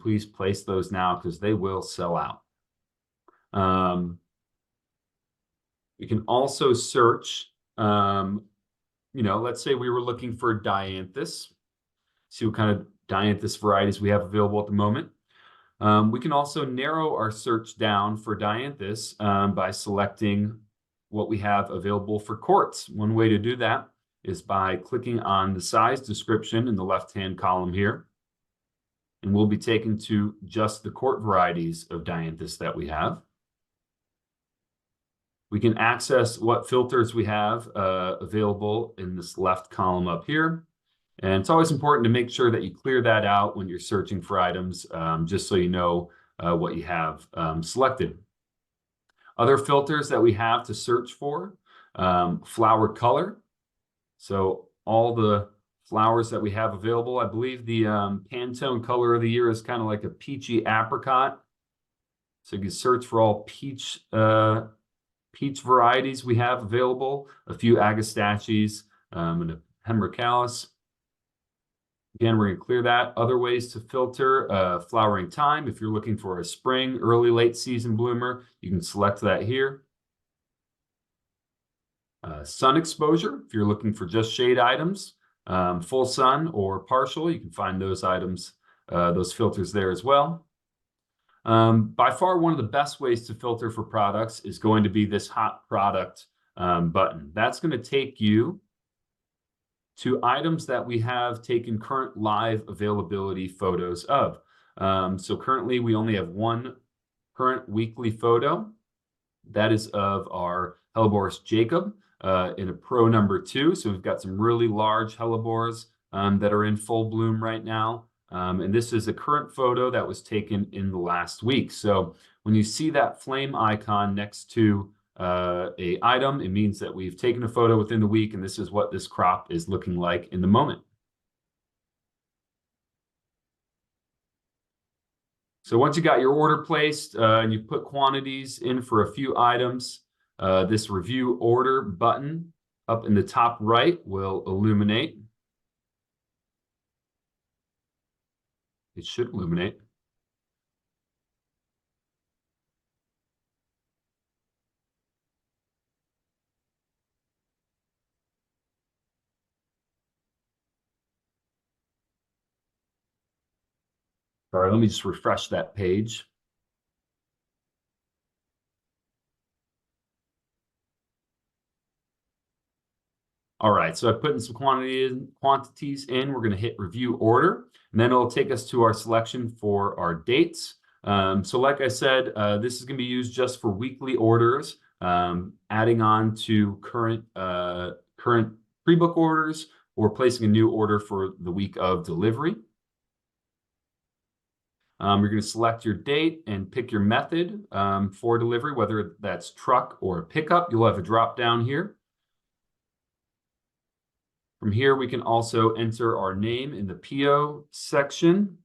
please place those now because they will sell out. We can also search, let's say we were looking for dianthus, see what kind of dianthus varieties we have available at the moment. We can also narrow our search down for dianthus by selecting what we have available for quartz. One way to do that is by clicking on the size description in the left-hand column here. And we'll be taken to just the quart varieties of dianthus that we have. We can access what filters we have available in this left column up here. And it's always important to make sure that you clear that out when you're searching for items, just so you know what you have selected. Other filters that we have to search for, flower color. So all the flowers that we have available, I believe the Pantone color of the year is kind of like a peachy apricot. So you can search for all peach varieties we have available, a few agastaches and a hemerocallis. Again, we're going to clear that. Other ways to filter flowering time. If you're looking for a spring, early, late season bloomer, you can select that here. Sun exposure, if you're looking for just shade items, full sun or partial, you can find those items, those filters there as well. By far, one of the best ways to filter for products is going to be this hot product button. That's going to take you to items that we have taken current live availability photos of. So currently we only have one current weekly photo. That is of our Helleboris Jacob in a Pro #2. So we've got some really large hellebores that are in full bloom right now. And this is a current photo that was taken in the last week. So when you see that flame icon next to a item, it means that we've taken a photo within the week, and this is what this crop is looking like in the moment. So once you got your order placed and you put quantities in for a few items, this review order button up in the top right will illuminate. It should illuminate. All right, let me just refresh that page. All right, so I put in some quantities in. We're going to hit review order, and then it'll take us to our selection for our dates. So like I said, this is going to be used just for weekly orders, adding on to current pre-book orders or placing a new order for the week of delivery. You're going to select your date and pick your method for delivery, whether that's truck or pickup. You'll have a drop down here. From here, we can also enter our name in the PO section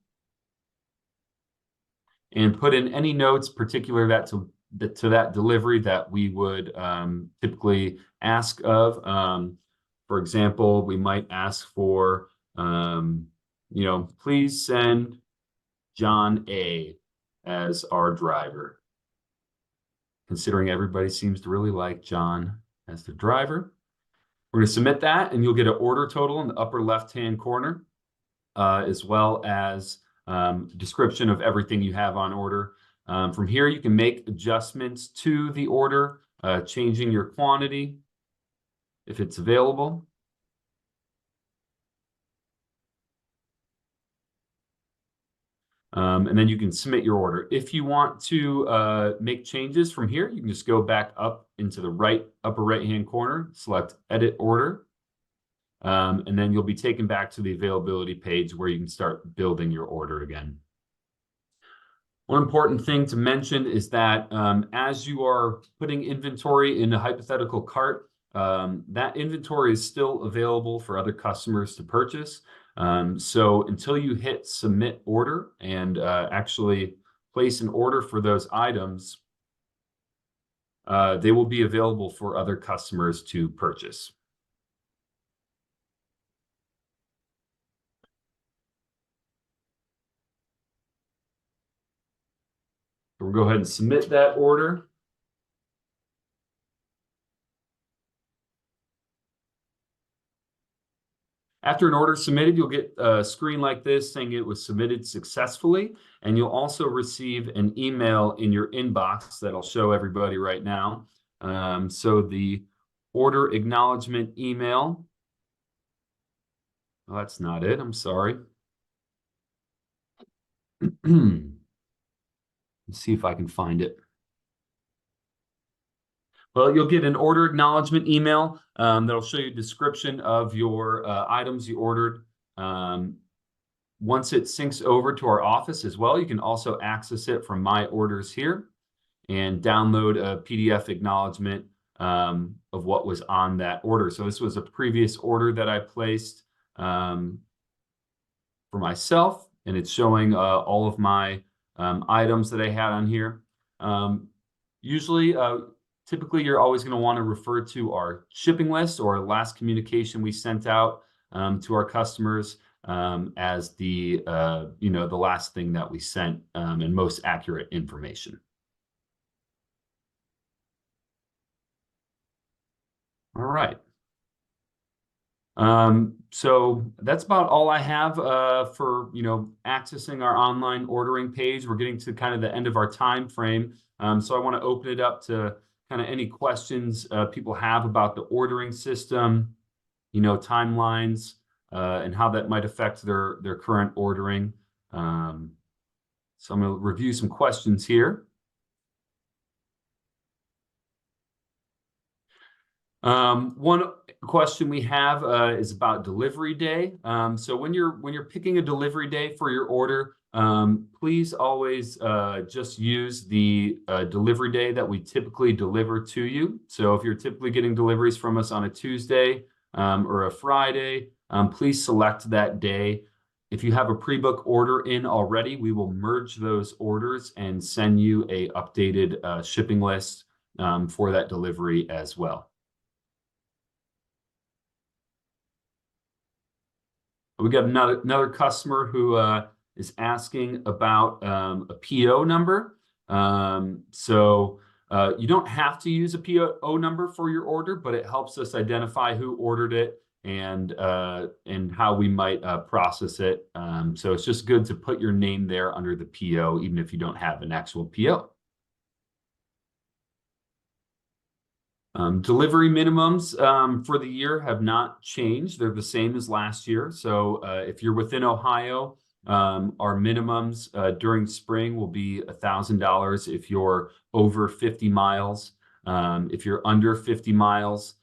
and put in any notes particular to that delivery that we would typically ask of. For example, we might ask for, please send John A as our driver, considering everybody seems to really like John as the driver. We're going to submit that, and you'll get an order total in the upper left-hand corner, as well as description of everything you have on order. From here, you can make adjustments to the order, changing your quantity if it's available. And then you can submit your order. If you want to make changes from here, you can just go back up into the upper right-hand corner, select Edit Order, and then you'll be taken back to the availability page where you can start building your order again. One important thing to mention is that as you are putting inventory in a hypothetical cart, that inventory is still available for other customers to purchase. So until you hit submit order and actually place an order for those items, they will be available for other customers to purchase. So we'll go ahead and submit that order. After an order is submitted, you'll get a screen like this saying it was submitted successfully, and you'll also receive an email in your inbox that I'll show everybody right now. So the order acknowledgement email. Oh, that's not it. I'm sorry. Let's see if I can find it. Well, you'll get an order acknowledgement email that'll show you a description of your items you ordered. Once it syncs over to our office as well, you can also access it from My Orders here and download a PDF acknowledgement of what was on that order. So this was a previous order that I placed for myself, and it's showing all of my items that I had on here. Usually, typically, you're always going to want to refer to our shipping list or last communication we sent out to our customers as the the last thing that we sent and most accurate information. All right. So that's about all I have for accessing our online ordering page. We're getting to kind of the end of our time frame. So I want to open it up to kind of any questions people have about the ordering system, timelines, and how that might affect their current ordering. So I'm going to review some questions here. One question we have is about delivery day. So when you're picking a delivery day for your order, please always just use the delivery day that we typically deliver to you. So if you're typically getting deliveries from us on a Tuesday or a Friday, please select that day. If you have a pre-book order in already, we will merge those orders and send you a updated shipping list for that delivery as well. We got another customer who is asking about a PO number. So you don't have to use a PO number for your order, but it helps us identify who ordered it and how we might process it. So it's just good to put your name there under the PO, even if you don't have an actual PO. Delivery minimums for the year have not changed. They're the same as last year. So if you're within Ohio, our minimums during spring will be $1,000 if you're over 50 miles. If you're under 50 miles,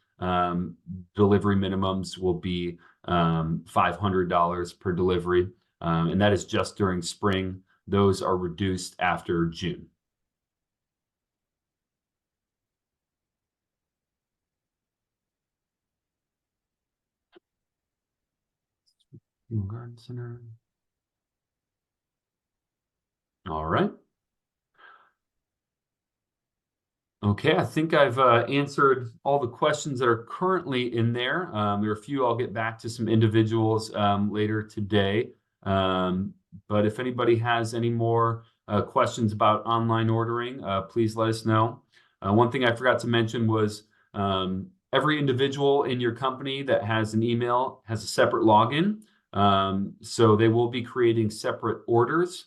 delivery minimums will be $500 per delivery. And that is just during spring. Those are reduced after June. Garden Center. All right. Okay, I think I've answered all the questions that are currently in there. There are a few. I'll get back to some individuals later today. But if anybody has any more questions about online ordering, please let us know. One thing I forgot to mention was every individual in your company that has an email has a separate login. So they will be creating separate orders.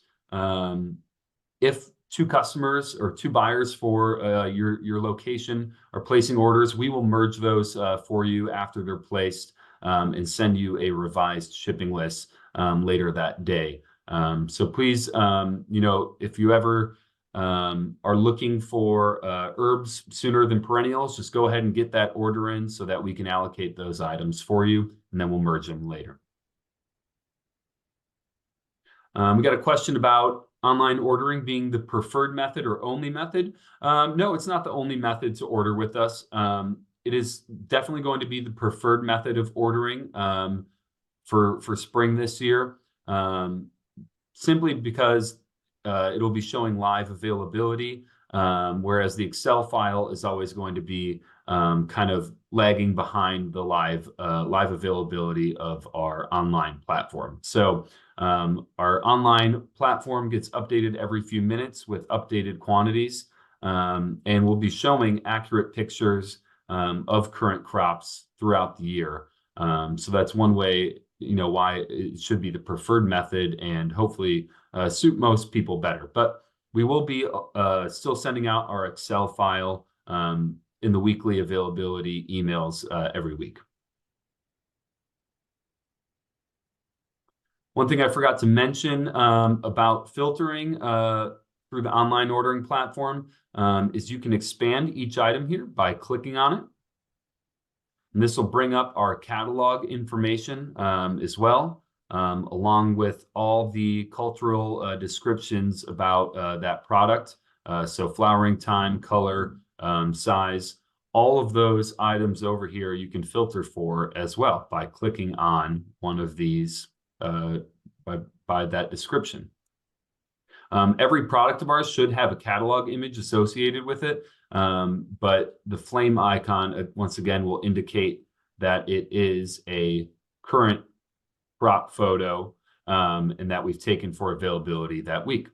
If two customers or two buyers for your location are placing orders, we will merge those for you after they're placed and send you a revised shipping list later that day. So please, if you ever are looking for herbs sooner than perennials, just go ahead and get that order in so that we can allocate those items for you, and then we'll merge them later. We got a question about online ordering being the preferred method or only method. No, it's not the only method to order with us. It is definitely going to be the preferred method of ordering for spring this year, simply because it'll be showing live availability, whereas the Excel file is always going to be kind of lagging behind the live availability of our online platform. So our online platform gets updated every few minutes with updated quantities, and we'll be showing accurate pictures of current crops throughout the year. So that's one way why it should be the preferred method and hopefully suit most people better. But we will be still sending out our Excel file in the weekly availability emails every week. One thing I forgot to mention about filtering through the online ordering platform is you can expand each item here by clicking on it. And this will bring up our catalog information as well, along with all the cultural descriptions about that product. So flowering time, color, size, all of those items over here you can filter for as well by clicking on one of these by that description. Every product of ours should have a catalog image associated with it, but the flame icon, once again, will indicate that it is a current crop photo and that we've taken for availability that week.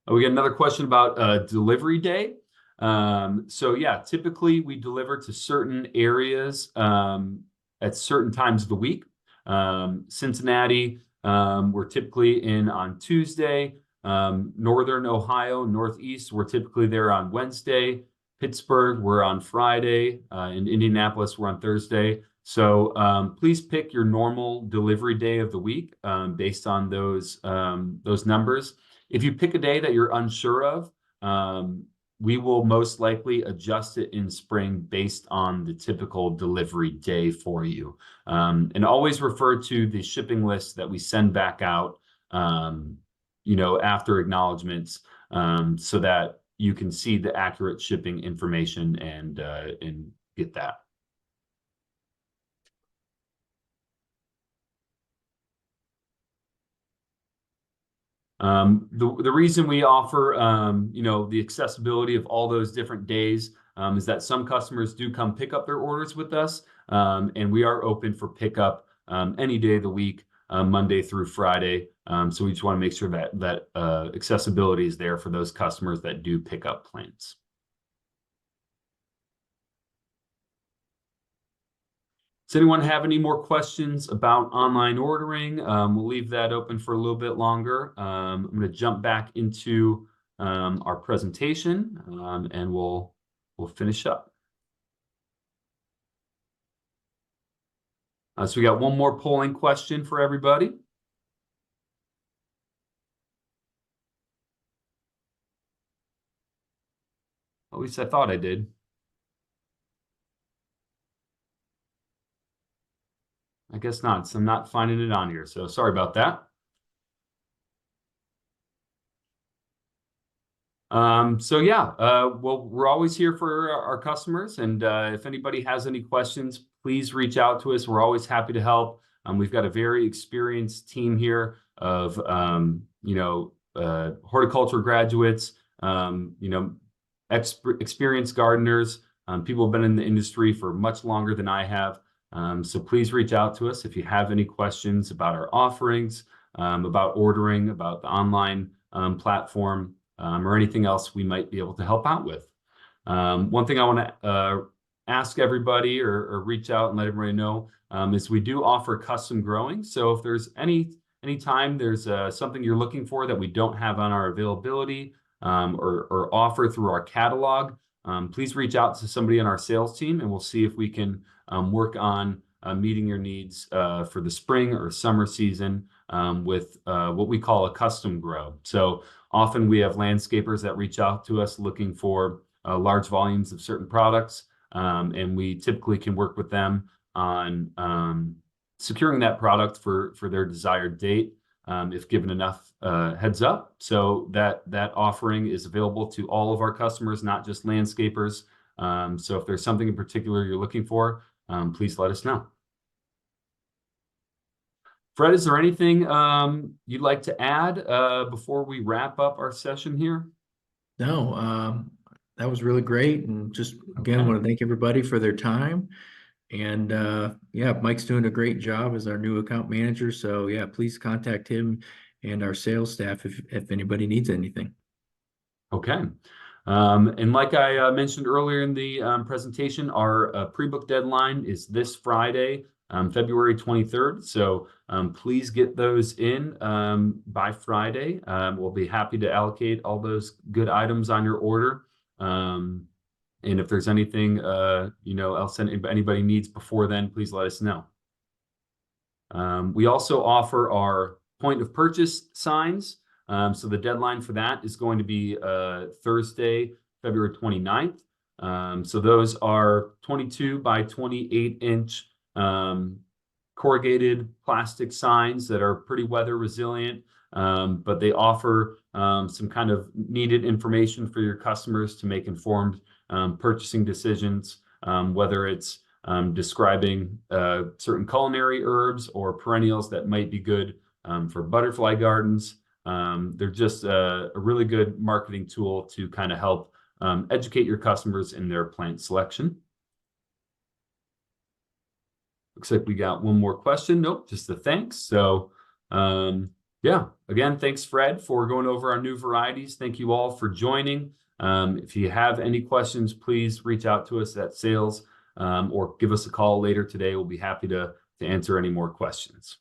We get another question about delivery day. So yeah, typically we deliver to certain areas at certain times of the week. Cincinnati, we're typically in on Tuesday. Northern Ohio, Northeast, we're typically there on Wednesday. Pittsburgh, we're on Friday. In Indianapolis, we're on Thursday. So please pick your normal delivery day of the week based on those numbers. If you pick a day that you're unsure of, we will most likely adjust it in spring based on the typical delivery day for you. And always refer to the shipping list that we send back out, after acknowledgments, so that you can see the accurate shipping information and get that. The reason we offer, the accessibility of all those different days is that some customers do come pick up their orders with us, and we are open for pickup any day of the week, Monday through Friday. So we just want to make sure that accessibility is there for those customers that do pick up plants. Does anyone have any more questions about online ordering? We'll leave that open for a little bit longer. I'm going to jump back into our presentation and we'll finish up. So we got one more polling question for everybody. At least I thought I did. I guess not. So I'm not finding it on here. So sorry about that. So yeah, well, we're always here for our customers. And if anybody has any questions, please reach out to us. We're always happy to help. We've got a very experienced team here of, horticulture graduates, experienced gardeners, people have been in the industry for much longer than I have. So please reach out to us if you have any questions about our offerings, about ordering, about the online platform, or anything else we might be able to help out with. One thing I want to ask everybody or reach out and let everybody know is we do offer custom growing. So if there's any time there's something you're looking for that we don't have on our availability or offer through our catalog, please reach out to somebody on our sales team and we'll see if we can work on meeting your needs for the spring or summer season with what we call a custom grow. So often we have landscapers that reach out to us looking for large volumes of certain products, and we typically can work with them on securing that product for their desired date if given enough heads up. So that offering is available to all of our customers, not just landscapers. So if there's something in particular you're looking for, please let us know. Fred, is there anything you'd like to add before we wrap up our session here? No, that was really great. And just again, want to thank everybody for their time. And yeah, Mike's doing a great job as our new account manager. So yeah, please contact him and our sales staff if anybody needs anything. Okay. And like I mentioned earlier in the presentation, our pre-book deadline is this Friday, February 23rd. So please get those in by Friday. We'll be happy to allocate all those good items on your order. And if there's anything else anybody needs before then, please let us know. We also offer our point of purchase signs. So the deadline for that is going to be Thursday, February 29th. So those are 22 by 28 inch corrugated plastic signs that are pretty weather resilient, but they offer some kind of needed information for your customers to make informed purchasing decisions, whether it's describing certain culinary herbs or perennials that might be good for butterfly gardens. They're just a really good marketing tool to kind of help educate your customers in their plant selection. Looks like we got one more question. Nope, just a thanks. So yeah, again, thanks, Fred, for going over our new varieties. Thank you all for joining. If you have any questions, please reach out to us at sales or give us a call later today. We'll be happy to answer any more questions.